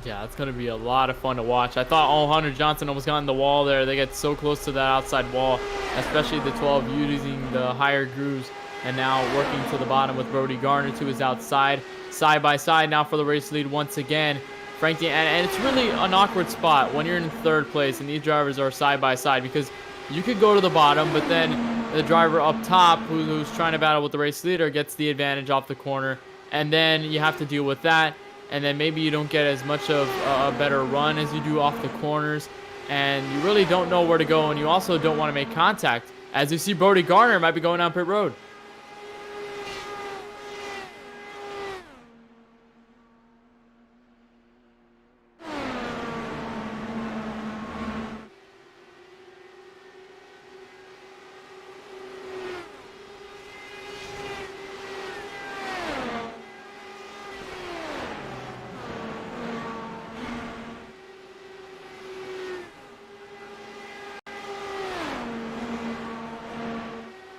Yeah, it's going to be a lot of fun to watch. I thought Hunter Johnson almost got in the wall there. They get so close to that outside wall, especially the 12 using the higher grooves, and now working to the bottom with Brody Garner to his outside. Side by side now for the race lead once again. Frankie, and it's really an awkward spot when you're in third place and these drivers are side by side, because you could go to the bottom, but then the driver up top who's trying to battle with the race leader gets the advantage off the corner, and then you have to deal with that, and then maybe you don't get as much of a better run as you do off the corners, and you really don't know where to go, and you also don't want to make contact. As you see, Brody Garner might be going down pit road.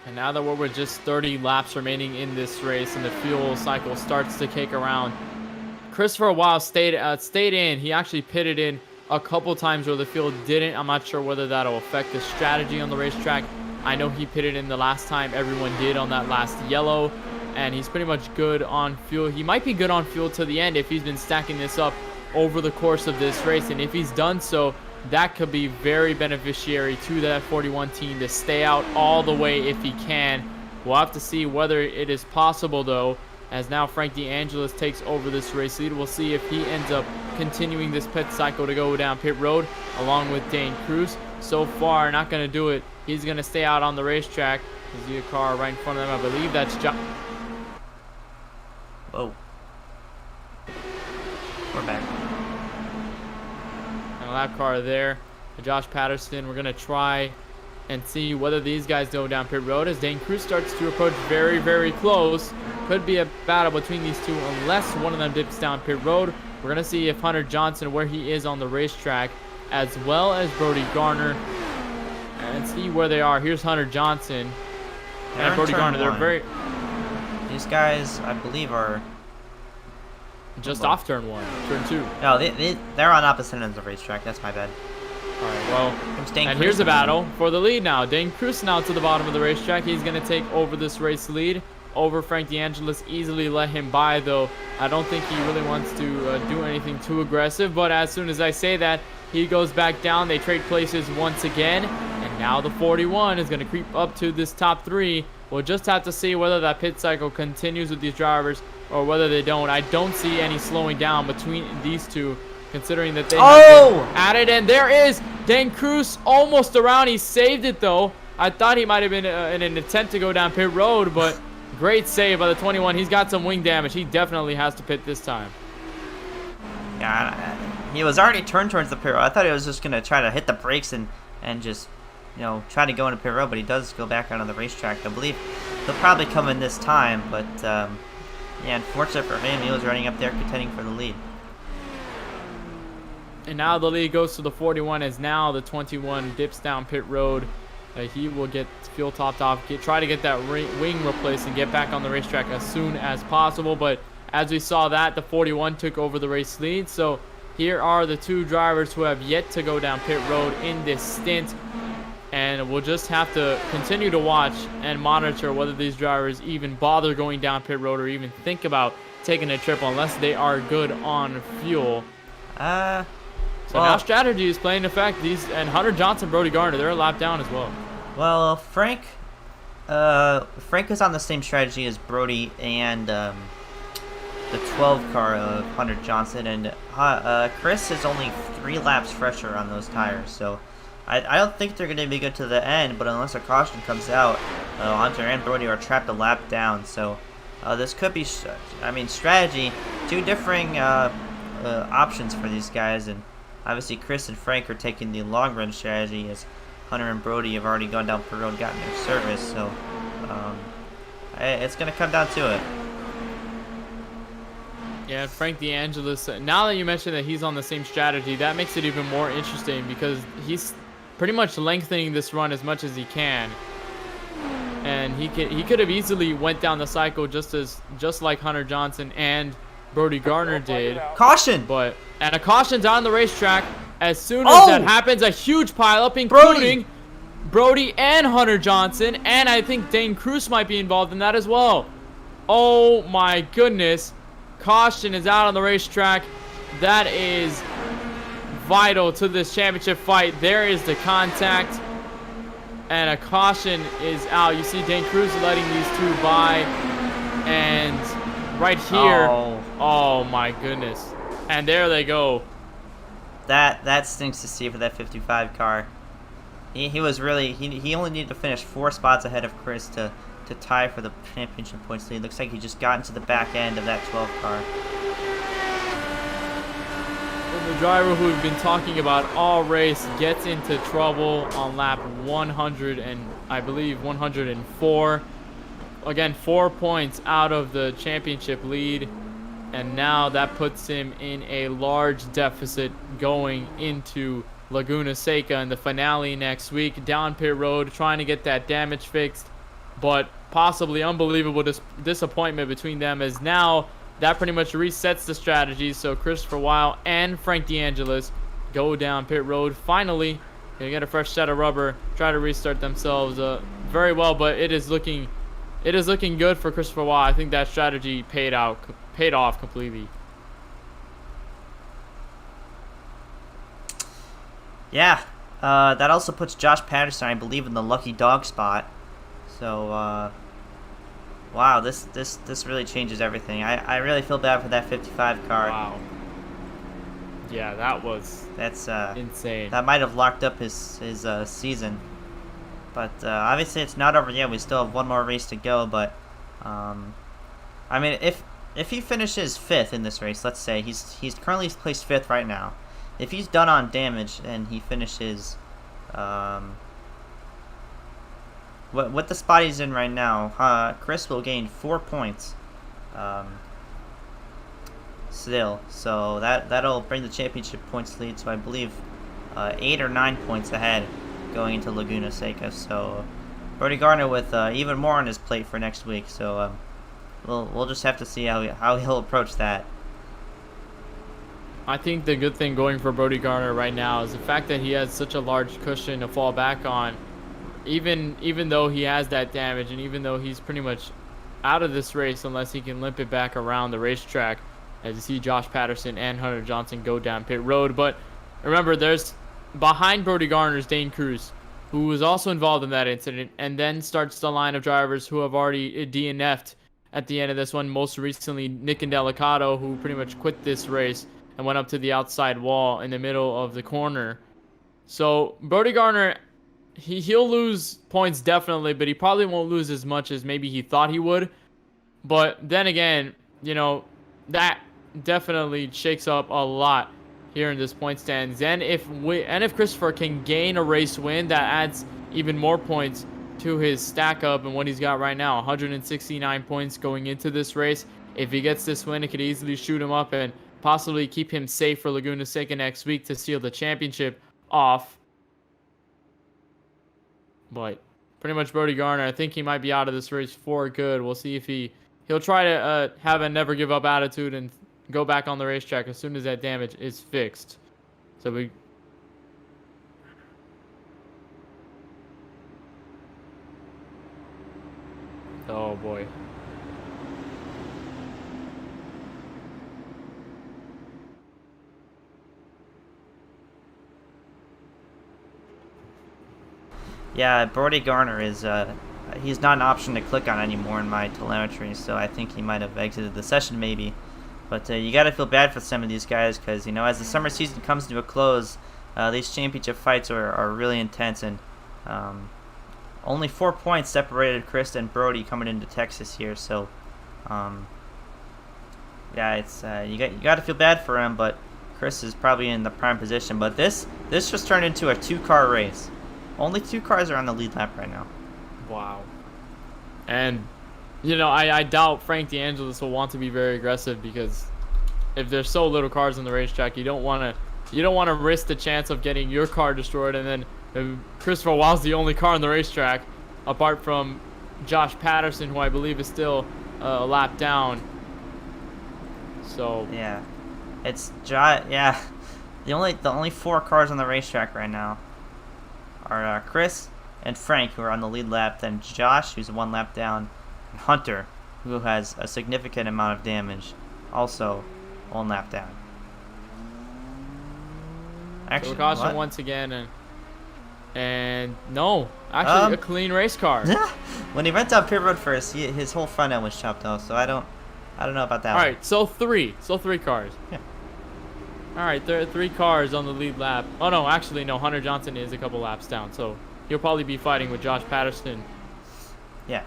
And now that we're just 30 laps remaining in this race and the fuel cycle starts to kick around, Chris for a while stayed in. He actually pitted in a couple times where the fuel didn't. I'm not sure whether that'll affect the strategy on the racetrack. I know he pitted in the last time everyone did on that last yellow, and he's pretty much good on fuel. He might be good on fuel to the end if he's been stacking this up over the course of this race, and if he's done so, that could be very beneficiary to that 41 team to stay out all the way if he can. We'll have to see whether it is possible, though, as now Frank DeAngelis takes over this race lead. We'll see if he ends up continuing this pit cycle to go down pit road along with Dane Cruz. So far, not going to do it. He's going to stay out on the racetrack. You see a car right in front of them. I believe that's Whoa. We're back. Lap car there, Josh Patterson. We're gonna try and see whether these guys go down pit road as Dane Cruz starts to approach very, very close. Could be a battle between these two unless one of them dips down pit road. We're gonna see if Hunter Johnson, where he is on the racetrack, as well as Brody Garner, and see where they are. Here's Hunter Johnson and Brody Garner. They're very. These guys, I believe, are just off turn 1, turn 2. No, they're on opposite ends of the racetrack. That's my bad. All right, well, and here's a battle for the lead now. Dane Cruz now to the bottom of the racetrack. He's going to take over this race lead over Frank DeAngelis. Easily let him by, though. I don't think he really wants to do anything too aggressive, but as soon as I say that, he goes back down. They trade places once again, and now the 41 is going to creep up to this top 3. We'll just have to see whether that pit cycle continues with these drivers or whether they don't. I don't see any slowing down between these two, considering that they have been at it. And there is Dane Cruz almost around. He saved it, though. I thought he might have been in an attempt to go down pit road, but great save by the 21. He's got some wing damage. He definitely has to pit this time. Yeah, he was already turned towards the pit road. I thought he was just going to try to hit the brakes and just, you know, try to go into pit road, but he does go back out on the racetrack. I believe he'll probably come in this time, but yeah, unfortunate for him, he was running up there contending for the lead. And now the lead goes to the 41 as now the 21 dips down pit road. He will get fuel topped off, try to get that wing replaced and get back on the racetrack as soon as possible. But as we saw that, the 41 took over the race lead. So here are the two drivers who have yet to go down pit road in this stint. And we'll just have to continue to watch and monitor whether these drivers even bother going down pit road or even think about taking a trip unless they are good on fuel. So now strategy is playing effect. And Hunter Johnson, Brody Garner, they're a lap down as well. Well, Frank is on the same strategy as Brody and the 12 car of Hunter Johnson, and Chris is only 3 laps fresher on those tires. So I don't think they're going to be good to the end, but unless a caution comes out, Hunter and Brody are trapped a lap down. So this could be, strategy. 2 differing options for these guys, and obviously Chris and Frank are taking the long run strategy as Hunter and Brody have already gone down pit road, gotten their service. So it's going to come down to it. Yeah, Frank DeAngelis, now that you mentioned that he's on the same strategy, that makes it even more interesting because he's pretty much lengthening this run as much as he can. And he could have easily went down the cycle just like Hunter Johnson and Brody Garner did. Caution! And a caution's on the racetrack. As soon as that happens, a huge pileup, including Brody and Hunter Johnson, and I think Dane Cruz might be involved in that as well. Oh my goodness. Caution is out on the racetrack. That is vital to this championship fight. There is the contact and a caution is out. You see Dane Cruz letting these two by, and right here, oh my goodness, and there they go. That stinks to see for that 55 car. He was really, he only needed to finish 4 spots ahead of Chris to tie for the championship points lead. Looks like he just got into the back end of that 12 car. And the driver who we've been talking about all race gets into trouble on lap 100 and I believe 104. Again, 4 points out of the championship lead, and now that puts him in a large deficit going into Laguna Seca in the finale next week. Down pit road, trying to get that damage fixed, but possibly unbelievable disappointment between them, as now that pretty much resets the strategy. So Christopher Weil and Frank DeAngelis go down pit road. Finally, they get a fresh set of rubber, try to restart themselves very well, but it is looking good for Christopher Weil. I think that strategy paid off completely. Yeah, that also puts Josh Patterson, I believe, in the lucky dog spot. So, wow, this really changes everything. I really feel bad for that 55 car. Wow. Yeah, that's insane. That might have locked up his season. But obviously it's not over yet. We still have one more race to go. But I mean, if he finishes 5th in this race, let's say he's currently placed 5th right now. If he's done on damage and he finishes, what the spot he's in right now, Chris will gain 4 points, still. So that'll bring the championship points lead to, I believe, 8 or 9 points ahead going into Laguna Seca. So Brody Gardner with even more on his plate for next week. So we'll just have to see how he'll approach that. I think the good thing going for Brody Gardner right now is the fact that he has such a large cushion to fall back on, even though he has that damage, and even though he's pretty much out of this race unless he can limp it back around the racetrack, as you see Josh Patterson and Hunter Johnson go down pit road. But remember, there's behind Brody Gardner's Dane Cruz, who was also involved in that incident, and then starts the line of drivers who have already DNF'd at the end of this one. Most recently, Nick Indelicato, who pretty much quit this race and went up to the outside wall in the middle of the corner. So Brody Gardner, he'll lose points definitely, but he probably won't lose as much as maybe he thought he would. But then again, you know, that definitely shakes up a lot here in this point stands. And if Christopher can gain a race win, that adds even more points to his stack up and what he's got right now, 169 points going into this race. If he gets this win, it could easily shoot him up and possibly keep him safe for Laguna Seca next week to seal the championship off. But pretty much Brody Gardner, I think he might be out of this race for good. We'll see if he'll try to have a never give up attitude and go back on the racetrack as soon as that damage is fixed. So oh boy. Yeah, Brody Gardner is he's not an option to click on anymore in my telemetry, so I think he might have exited the session maybe. But you got to feel bad for some of these guys because, you know, as the summer season comes to a close, these championship fights are really intense, and only 4 points separated Chris and Brody coming into Texas here. So yeah, it's you got to feel bad for him, but Chris is probably in the prime position. But this just turned into a 2-car race. Only 2 cars are on the lead lap right now. Wow. And, you know, I doubt Frank DeAngelis will want to be very aggressive, because if there's so little cars on the racetrack, you don't want to risk the chance of getting your car destroyed, and then Christopher Weil's the only car on the racetrack, apart from Josh Patterson, who I believe is still a lap down. So yeah, yeah. The only 4 cars on the racetrack right now are Chris and Frank, who are on the lead lap, then Josh, who's 1 lap down, and Hunter, who has a significant amount of damage, also 1 lap down. Actually, so caution once again, and And no, actually a clean race car. When he went down pit road first, his whole front end was chopped off. So I don't know about that. All right, so three cars. Yeah. All right, there are 3 cars on the lead lap. Oh no, actually no. Hunter Johnson is a couple laps down, so he'll probably be fighting with Josh Patterson. Yeah.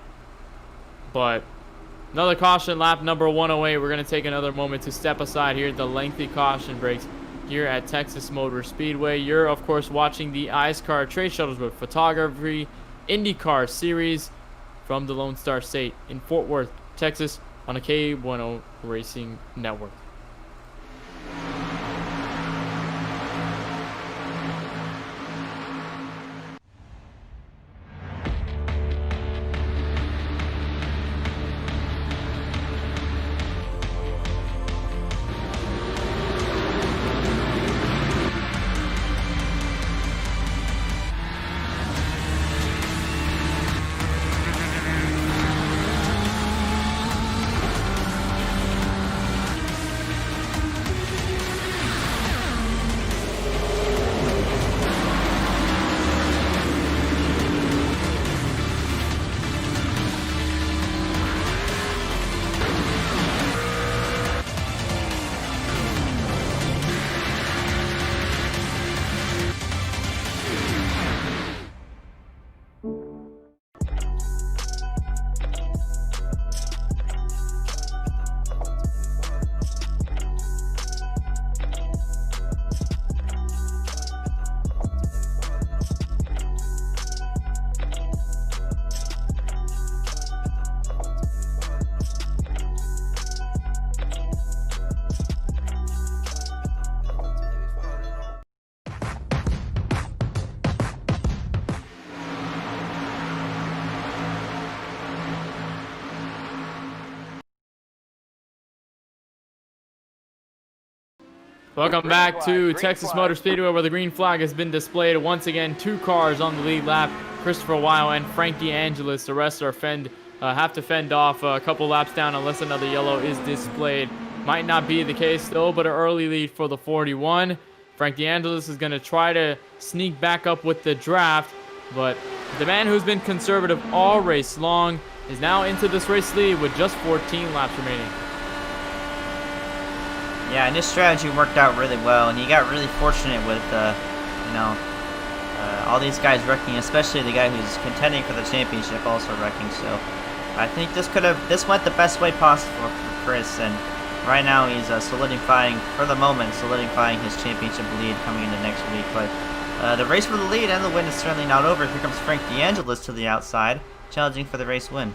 But another caution, lap number 108. We're gonna take another moment to step aside here. The lengthy caution breaks here at Texas Motor Speedway. You're of course watching the iSCAR Trade Shuttlesworth Photography IndyCar Series from the Lone Star State in Fort Worth, Texas, on the KBueno Racing Network. Welcome back to Texas Motor Speedway, where the green flag has been displayed once again. 2 cars on the lead lap, Christopher Weil and Frankie Angelis. The rest are have to fend off a couple laps down unless another yellow is displayed. Might not be the case though, but an early lead for the 41. Frankie Angelis is going to try to sneak back up with the draft, but the man who's been conservative all race long is now into this race lead with just 14 laps remaining. Yeah, and his strategy worked out really well, and he got really fortunate with, all these guys wrecking, especially the guy who's contending for the championship also wrecking. So I think this went the best way possible for Chris, and right now he's solidifying his championship lead coming into next week. But the race for the lead and the win is certainly not over. Here comes Frank DeAngelis to the outside, challenging for the race win.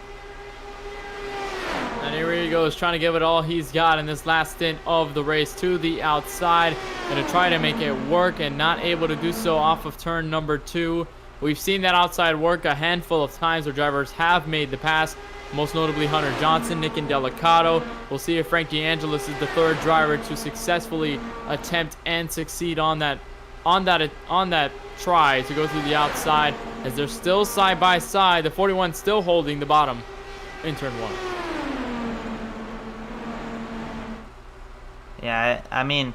And here he goes, trying to give it all he's got in this last stint of the race to the outside. Going to try to make it work and not able to do so off of turn number 2. We've seen that outside work a handful of times where drivers have made the pass, most notably Hunter Johnson, Nick Indelicato. We'll see if Frank DeAngelis is the 3rd driver to successfully attempt and succeed on that try to go through the outside, as they're still side by side. The 41 still holding the bottom in turn 1. Yeah, I mean,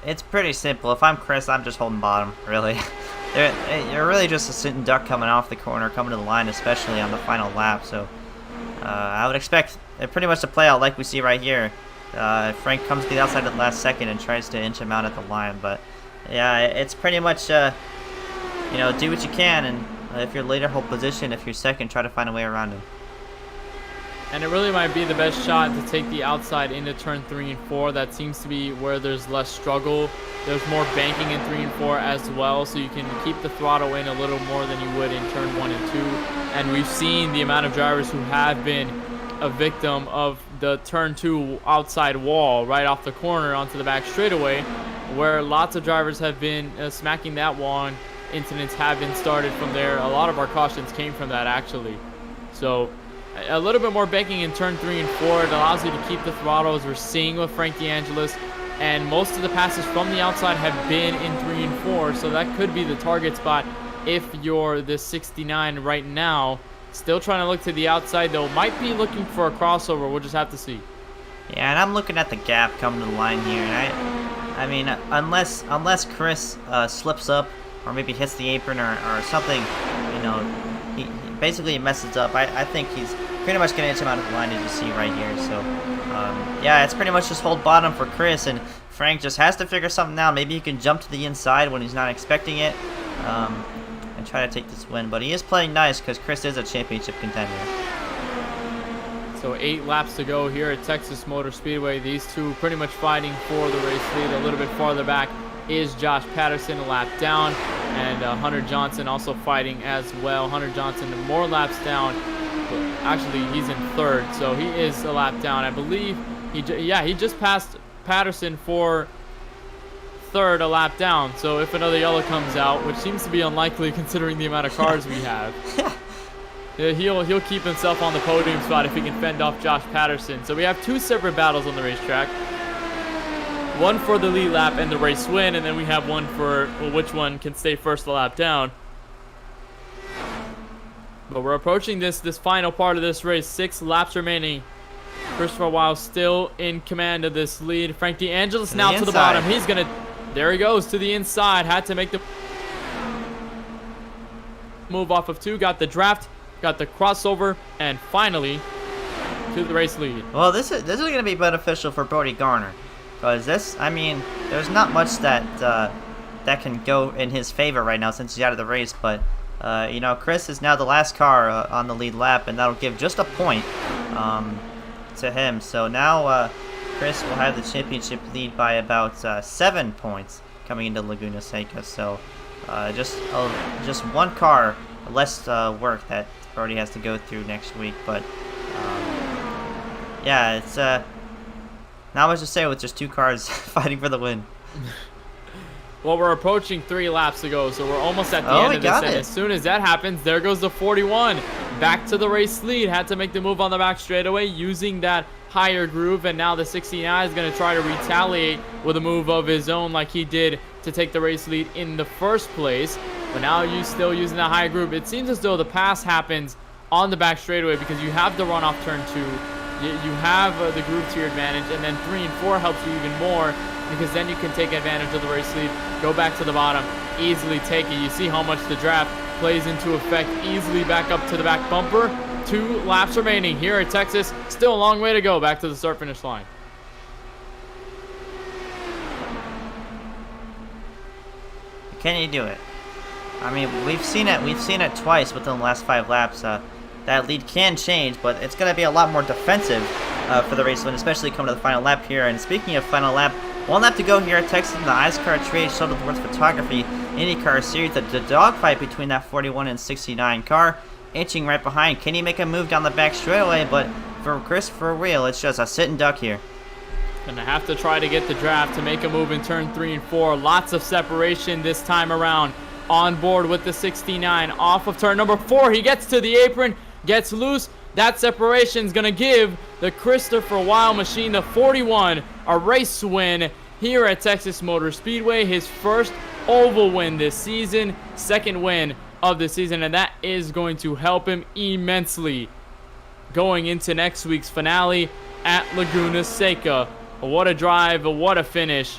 it's pretty simple. If I'm Chris, I'm just holding bottom, really. You're really just a sitting duck coming off the corner, coming to the line, especially on the final lap. So I would expect it pretty much to play out like we see right here. Frank comes to the outside at the last second and tries to inch him out at the line. But yeah, it's pretty much, do what you can. And if you're later, hold position. If you're second, try to find a way around him. And it really might be the best shot to take the outside into turn 3 and 4. That seems to be where there's less struggle. There's more banking in 3 and 4 as well, so you can keep the throttle in a little more than you would in turn 1 and 2. And we've seen the amount of drivers who have been a victim of the turn 2 outside wall right off the corner onto the back straightaway, where lots of drivers have been smacking that wall, and incidents have been started from there. A lot of our cautions came from that, actually. So a little bit more banking in turn 3 and 4. It allows you to keep the throttle, as we're seeing with Frank DeAngelis. And most of the passes from the outside have been in 3 and 4, so that could be the target spot if you're the 69 right now. Still trying to look to the outside, though. Might be looking for a crossover. We'll just have to see. Yeah, and I'm looking at the gap coming to the line here. And I mean, unless Chris slips up or maybe hits the apron or something. You know, he basically messes up. I think he's pretty much going to hit him out of the line, as you see right here. So, yeah, it's pretty much just hold bottom for Chris, and Frank just has to figure something out. Maybe he can jump to the inside when he's not expecting it, and try to take this win. But he is playing nice because Chris is a championship contender. So 8 laps to go here at Texas Motor Speedway. These two pretty much fighting for the race lead. A little bit farther back is Josh Patterson, a lap down, and Hunter Johnson also fighting as well. Hunter Johnson more laps down. Actually, he's in 3rd, so he is a lap down. I believe he just passed Patterson for 3rd, a lap down. So if another yellow comes out, which seems to be unlikely considering the amount of cars we have, he'll keep himself on the podium spot if he can fend off Josh Patterson. So we have 2 separate battles on the racetrack. One for the lead lap and the race win, and then we have one for which one can stay first a lap down. But we're approaching this final part of this race. 6 laps remaining. Christopher Weil still in command of this lead. Frank DeAngelis now to the bottom. He's gonna, there he goes to the inside. Had to make the move off of 2. Got the draft, got the crossover, and finally to the race lead. Well, this is going to be beneficial for Brody Garner, because this, I mean, there's not much that that can go in his favor right now since he's out of the race. But you know, Chris is now the last car on the lead lap, and that'll give just a point to him. So now Chris will have the championship lead by about 7 points coming into Laguna Seca. So just one car less work that Brody has to go through next week. But yeah, it's not much to say with just 2 cars fighting for the win. Well, we're approaching 3 laps to go, so we're almost at the end of this. And as soon as that happens, there goes the 41. Back to the race lead. Had to make the move on the back straightaway using that higher groove. And now the 69 is going to try to retaliate with a move of his own like he did to take the race lead in the first place. But now you're still using that higher groove. It seems as though the pass happens on the back straightaway because you have the runoff turn 2. You have the groove to your advantage. And then 3 and 4 helps you even more, because then you can take advantage of the race lead, go back to the bottom, easily take it. You see how much the draft plays into effect, easily back up to the back bumper. 2 laps remaining here at Texas. Still a long way to go back to the start-finish line. Can you do it? I mean, we've seen it twice within the last 5 laps. That lead can change, but it's going to be a lot more defensive for the race win, especially coming to the final lap here. And speaking of final lap, 1 lap to go here at Texas in the iSCAR Trade Shuttlesworth Photography Indycar Series. The dogfight between that 41 and 69 car, inching right behind. Can he make a move down the back straightaway? But for Christopher Weil, it's just a sit and duck here. Gonna have to try to get the draft to make a move in turn 3 and 4. Lots of separation this time around. On board with the 69 off of turn number 4. He gets to the apron, gets loose. That separation's gonna give the Christopher Weil machine, the 41, a race win here at Texas Motor Speedway. His first oval win this season, 2nd win of the season, and that is going to help him immensely going into next week's finale at Laguna Seca. What a drive, what a finish,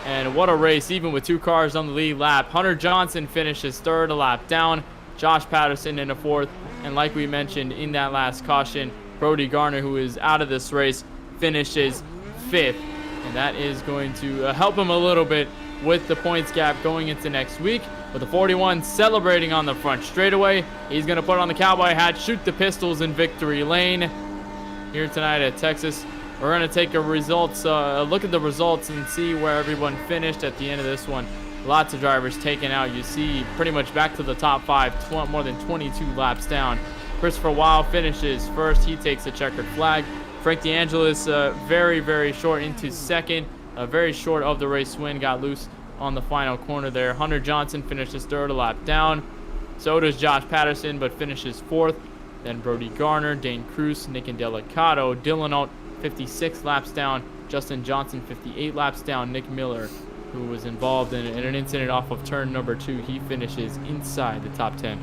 and what a race, even with 2 cars on the lead lap. Hunter Johnson finishes 3rd, a lap down. Josh Patterson in a 4th. And like we mentioned in that last caution, Brody Garner, who is out of this race, finishes 5th. And that is going to help him a little bit with the points gap going into next week. With the 41 celebrating on the front straightaway, he's going to put on the cowboy hat, shoot the pistols in victory lane here tonight at Texas. We're going to take a look at the results and see where everyone finished at the end of this one. Lots of drivers taken out. You see pretty much back to the top 5, more than 22 laps down. Christopher Weil finishes 1st. He takes a checkered flag. Frank DeAngelis very, very short into 2nd. Very short of the race win. Got loose on the final corner there. Hunter Johnson finishes 3rd, a lap down. So does Josh Patterson, but finishes 4th. Then Brody Garner, Dane Cruz, Nick Indelicato, Dylan Alt, 56 laps down. Justin Johnson, 58 laps down. Nick Miller, who was involved in an incident off of turn number 2, he finishes inside the top 10.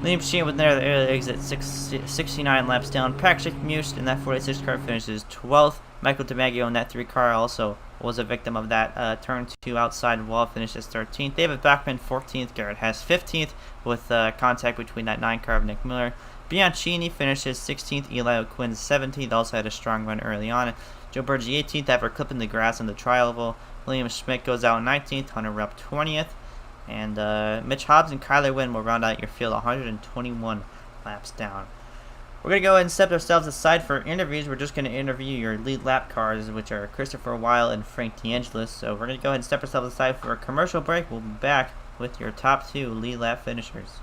Liam Sheen with their exit 69 laps down. Patrick Must in that 46 car finishes 12th. Michael DiMaggio in that 3 car also was a victim of that turn 2 outside wall, finishes 13th. David Bachman 14th, Garrett Hess 15th with contact between that 9 car of Nick Miller. Bianchini finishes 16th, Eli O'Quinn 17th, also had a strong run early on. Joe Bergi 18th after clipping the grass on the tri-oval. William Schmidt goes out 19th, Hunter Rupp 20th. And Mitch Hobbs and Kyler Wynn will round out your field 121 laps down. We're going to go ahead and step ourselves aside for interviews. We're just going to interview your lead lap cars, which are Christopher Weil and Frank DeAngelis. So we're going to go ahead and step ourselves aside for a commercial break. We'll be back with your top 2 lead lap finishers.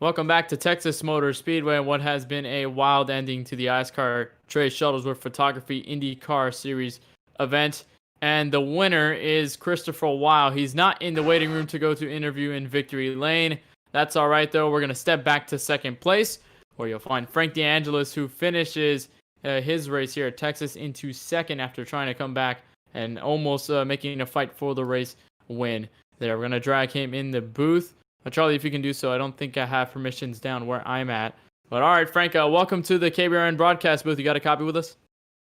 Welcome back to Texas Motor Speedway and what has been a wild ending to the iSCAR Trace Shuttlesworth Photography IndyCar Series event. And the winner is Christopher Weil. He's not in the waiting room to go to interview in victory lane. That's all right, though. We're going to step back to second place, where you'll find Frank DeAngelis, who finishes his race here at Texas into second after trying to come back and almost making a fight for the race win. There, we're going to drag him in the booth. Charlie, if you can do so, I don't think I have permissions down where I'm at. But all right, Frank, welcome to the KBRN broadcast booth. You got a copy with us?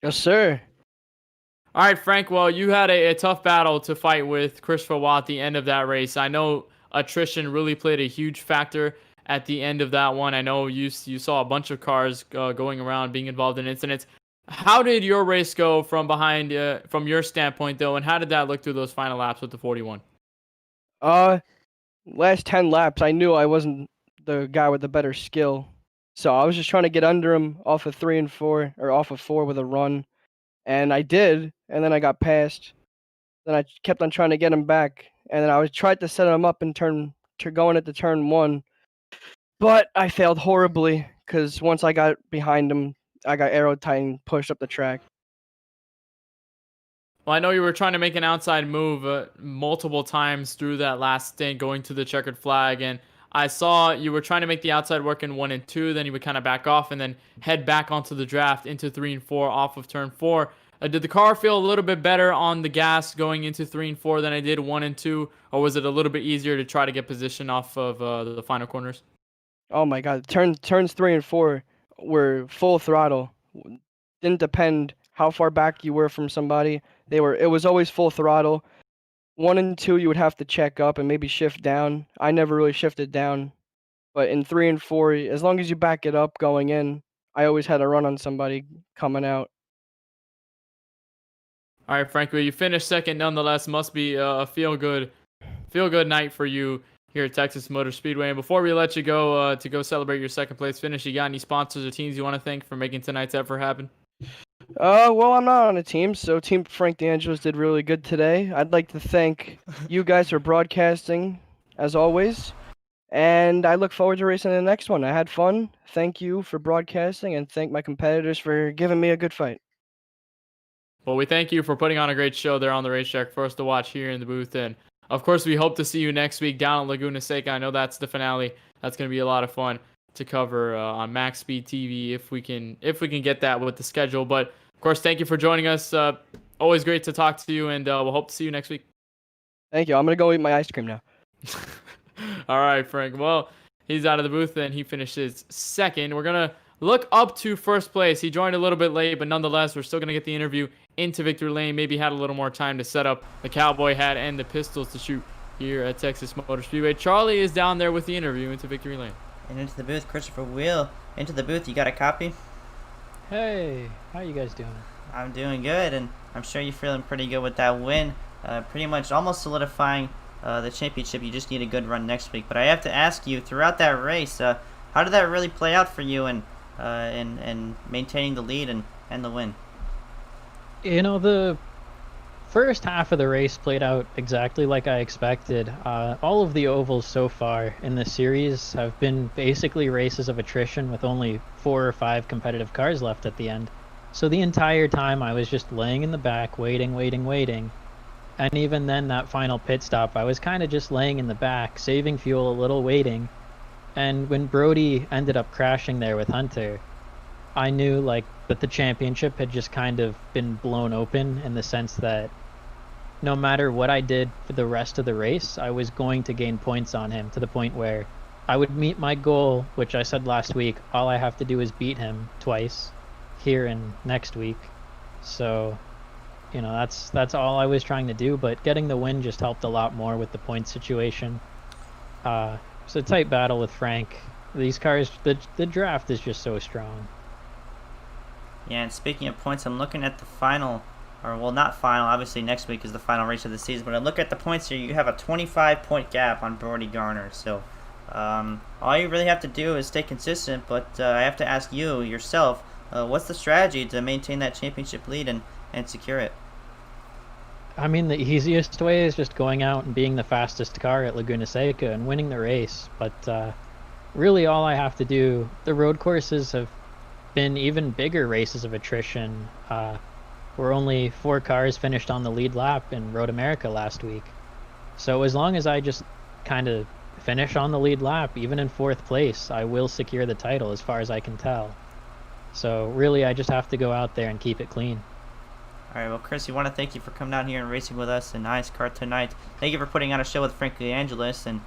Yes, sir. All right, Frank, well, you had a tough battle to fight with Christopher Weil at the end of that race. I know attrition really played a huge factor at the end of that one. I know you saw a bunch of cars going around being involved in incidents. How did your race go from behind, from your standpoint, though, and how did that look through those final laps with the 41? Last 10 laps, I knew I wasn't the guy with the better skill. So I was just trying to get under him off of 3 and 4, or off of 4 with a run. And I did, and then I got passed. Then I kept on trying to get him back. And then tried to set him up and going into turn 1. But I failed horribly, because once I got behind him, I got arrow tight and pushed up the track. Well, I know you were trying to make an outside move multiple times through that last stint, going to the checkered flag, and I saw you were trying to make the outside work in 1 and 2, then you would kind of back off and then head back onto the draft into 3 and 4 off of turn 4. Did the car feel a little bit better on the gas going into 3 and 4 than I did 1 and 2, or was it a little bit easier to try to get position off of the final corners? Oh my God, turns 3 and 4 were full throttle. Didn't depend how far back you were from somebody. It was always full throttle. 1 and 2 you would have to check up and maybe shift down. I never really shifted down. But in 3 and 4, as long as you back it up going in, I always had a run on somebody coming out. All right, Frank, well, you finished second nonetheless. Must be a feel good night for you here at Texas Motor Speedway. And before we let you go to go celebrate your second place finish, you got any sponsors or teams you want to thank for making tonight's effort happen? Well, I'm not on a team, so Team Frank DeAngelis did really good today. I'd like to thank you guys for broadcasting, as always. And I look forward to racing the next one. I had fun. Thank you for broadcasting, and thank my competitors for giving me a good fight. Well, we thank you for putting on a great show there on the racetrack for us to watch here in the booth. And of course, we hope to see you next week down at Laguna Seca. I know that's the finale. That's going to be a lot of fun to cover on Max Speed TV if we can get that with the schedule. But of course, thank you for joining us. Always great to talk to you, and we'll hope to see you next week. Thank you. I'm gonna go eat my ice cream now. All right, Frank. Well, he's out of the booth and he finishes second. We're going to look up to first place. He joined a little bit late, but nonetheless, we're still going to get the interview into victory lane. Maybe had a little more time to set up the cowboy hat and the pistols to shoot here at Texas Motor Speedway. Charlie is down there with the interview into victory lane. And into the booth, Christopher Wheel. Into the booth, you got a copy? Hey, how you guys doing? I'm doing good, and I'm sure you're feeling pretty good with that win. Pretty much almost solidifying the championship. You just need a good run next week. But I have to ask you, throughout that race, how did that really play out for you in maintaining the lead and the win? You know, the first half of the race played out exactly like I expected. All of the ovals so far in the series have been basically races of attrition with only 4 or 5 competitive cars left at the end. So the entire time I was just laying in the back, waiting. And even then, that final pit stop, I was kind of just laying in the back, saving fuel a little, waiting. And when Brody ended up crashing there with Hunter, I knew that the championship had just kind of been blown open, in the sense that no matter what I did for the rest of the race, I was going to gain points on him, to the point where I would meet my goal, which I said last week. All I have to do is beat him twice here and next week. So, you know, that's all I was trying to do, but getting the win just helped a lot more with the point situation. It's a tight battle with Frank. These cars, the draft is just so strong. Yeah, and speaking of points, I'm looking at the final, or well, not final, obviously next week is the final race of the season, but I look at the points here, you have a 25-point gap on Brody Garner, so all you really have to do is stay consistent, but I have to ask you, yourself, what's the strategy to maintain that championship lead and secure it? I mean, the easiest way is just going out and being the fastest car at Laguna Seca and winning the race, but really all I have to do, the road courses have been even bigger races of attrition, where only 4 cars finished on the lead lap in Road America last week. So as long as I just kind of finish on the lead lap, even in 4th place, I will secure the title as far as I can tell. So really I just have to go out there and keep it clean. Alright, well, Chris, we want to thank you for coming down here and racing with us in iSCAR tonight. Thank you for putting on a show with Frank Angelis and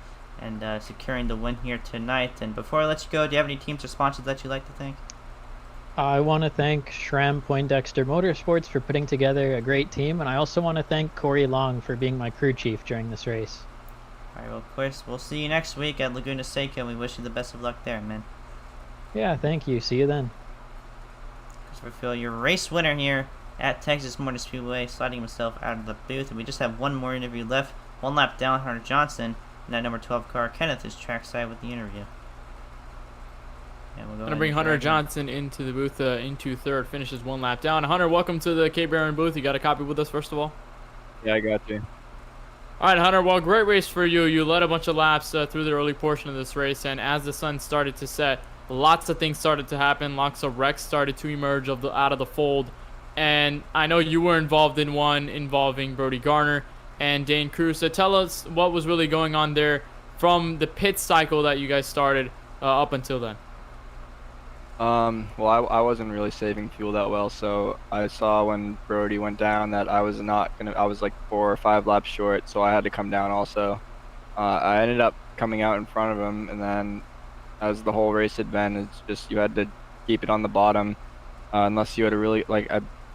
securing the win here tonight. And before I let you go, do you have any teams or sponsors that you'd like to thank? I want to thank Schramm Poindexter Motorsports for putting together a great team, and I also want to thank Corey Long for being my crew chief during this race. Alright, well, Chris, we'll see you next week at Laguna Seca, and we wish you the best of luck there, man. Yeah, thank you. See you then. Christopher Phil, your race winner here at Texas Motor Speedway, sliding himself out of the booth. And we just have one more interview left. One lap down, Hunter Johnson, and that number 12 car. Kenneth is trackside with the interview. And we'll go Gonna bring Hunter Johnson into the booth, into 3rd, finishes 1 lap down. Hunter, welcome to the KBRN booth. You got a copy with us, first of all? Yeah, I got you. All right, Hunter, well, great race for you. You led a bunch of laps through the early portion of this race, and as the sun started to set, lots of things started to happen. Lots of wrecks started to emerge out of the fold. And I know you were involved in one involving Brody Garner and Dane Cruz. So tell us what was really going on there from the pit cycle that you guys started up until then. Well, I wasn't really saving fuel that well, so I saw when Brody went down that I was like 4 or 5 laps short, so I had to come down also. I ended up coming out in front of him, and then as the whole race had been, it's just you had to keep it on the bottom, unless you had a really,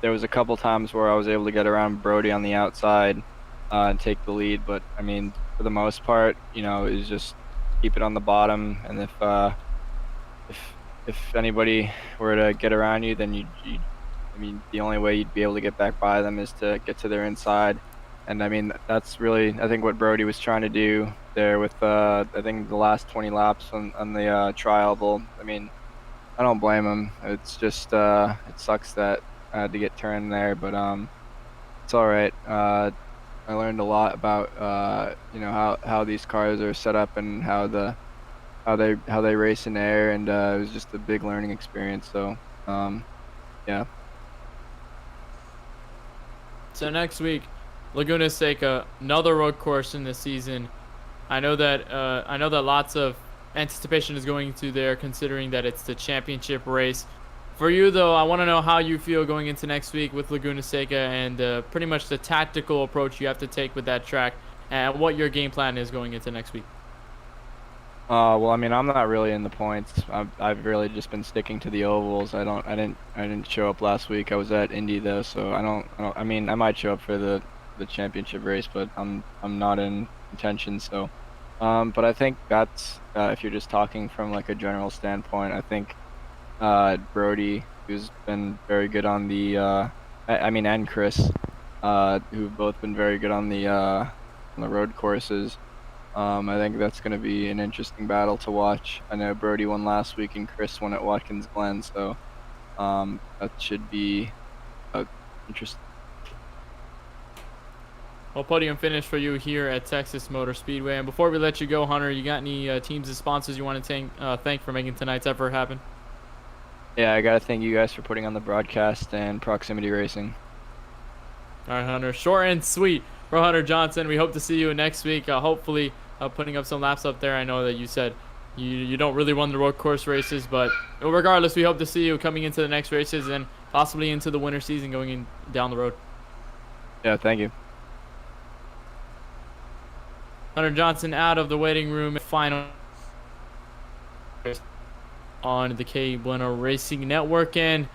there was a couple times where I was able to get around Brody on the outside and take the lead, but I mean, for the most part, you know, it was just keep it on the bottom, and if anybody were to get around you, then I mean, the only way you'd be able to get back by them is to get to their inside. And I mean, that's really, I think, what Brody was trying to do there with, I think, the last 20 laps on the tri-oval. I mean, I don't blame him. It's just, it sucks that I had to get turned there, but it's all right. I learned a lot about, you know, how these cars are set up and how the how they race in air, and it was just a big learning experience. So yeah. So next week, Laguna Seca, another road course in the season. I know that lots of anticipation is going into there, considering that it's the championship race. For you though, I want to know how you feel going into next week with Laguna Seca, and pretty much the tactical approach you have to take with that track, and what your game plan is going into next week. Well, I mean, I'm not really in the points. I've really just been sticking to the ovals. I didn't show up last week. I was at Indy though, so I mean, I might show up for the championship race, but I'm not in contention. So, but I think that's if you're just talking from like a general standpoint, I think Brody, who's been very good on the and Chris, who've both been very good on the road courses. I think that's going to be an interesting battle to watch. I know Brody won last week and Chris won at Watkins Glen, so that should be interesting. Well, podium finish for you here at Texas Motor Speedway. And before we let you go, Hunter, you got any teams and sponsors you want to thank for making tonight's effort happen? Yeah, I got to thank you guys for putting on the broadcast and Proximity Racing. All right, Hunter. Short and sweet for Hunter Johnson. We hope to see you next week. Hopefully putting up some laps up there. I know that you said you don't really run the road course races, but regardless, we hope to see you coming into the next races and possibly into the winter season going down the road. Yeah, thank you. Hunter Johnson out of the waiting room. Final on the KBueno Racing Network, and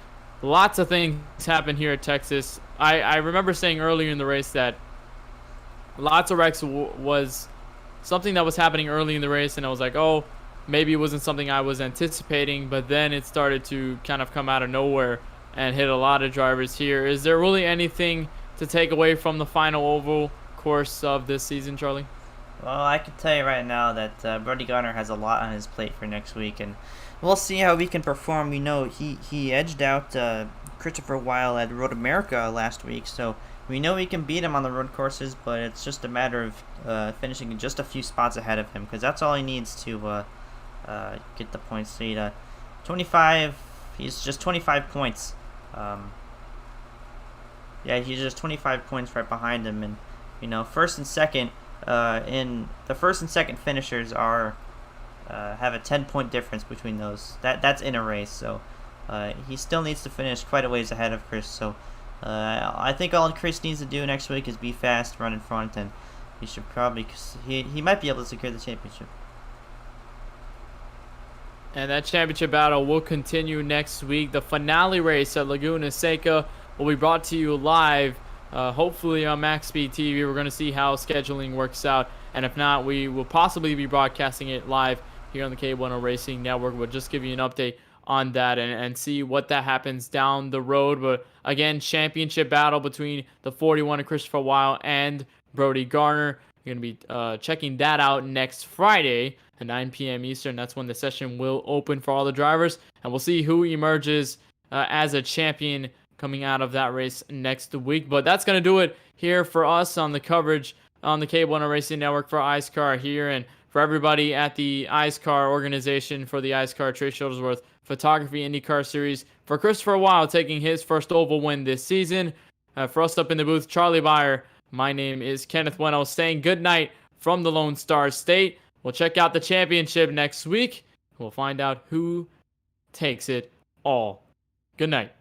lots of things happen here at Texas. I remember saying earlier in the race that lots of wrecks was something that was happening early in the race, and I was like, oh, maybe it wasn't something I was anticipating, but then it started to kind of come out of nowhere and hit a lot of drivers here. Is there really anything to take away from the final oval course of this season, Charlie? Well, I can tell you right now that Brody Garner has a lot on his plate for next week, and we'll see how we can perform. We know he edged out Christopher Weil at Road America last week, so we know we can beat him on the road courses, but it's just a matter of finishing just a few spots ahead of him, because that's all he needs to get the points lead. 25, he's just 25 points. Yeah, he's just 25 points right behind him, and you know, first and second. In the first and second finishers are have a 10-point difference between those. That's in a race, so he still needs to finish quite a ways ahead of Chris. So I think all Chris needs to do next week is be fast, run in front, and he should probably he might be able to secure the championship. And that championship battle will continue next week. The finale race at Laguna Seca will be brought to you live. Hopefully on Max Speed TV. We're going to see how scheduling works out, and if not, we will possibly be broadcasting it live here on the KBueno Racing Network. We'll just give you an update on that and see what that happens down the road. But again, championship battle between the 41 of Christopher Weil and Brody Garner. You're going to be checking that out next Friday at 9 p.m. Eastern. That's when the session will open for all the drivers, and we'll see who emerges as a champion coming out of that race next week. But that's going to do it here for us on the coverage on the KBueno Racing Network for iSCAR here, and for everybody at the iSCAR organization for the iSCAR Trey Shuttlesworth Photography IndyCar Series. For Christopher Weil taking his first oval win this season. For us up in the booth, Charlie Baier, my name is Kenneth Bueno, saying good night from the Lone Star State. We'll check out the championship next week. We'll find out who takes it all. Good night.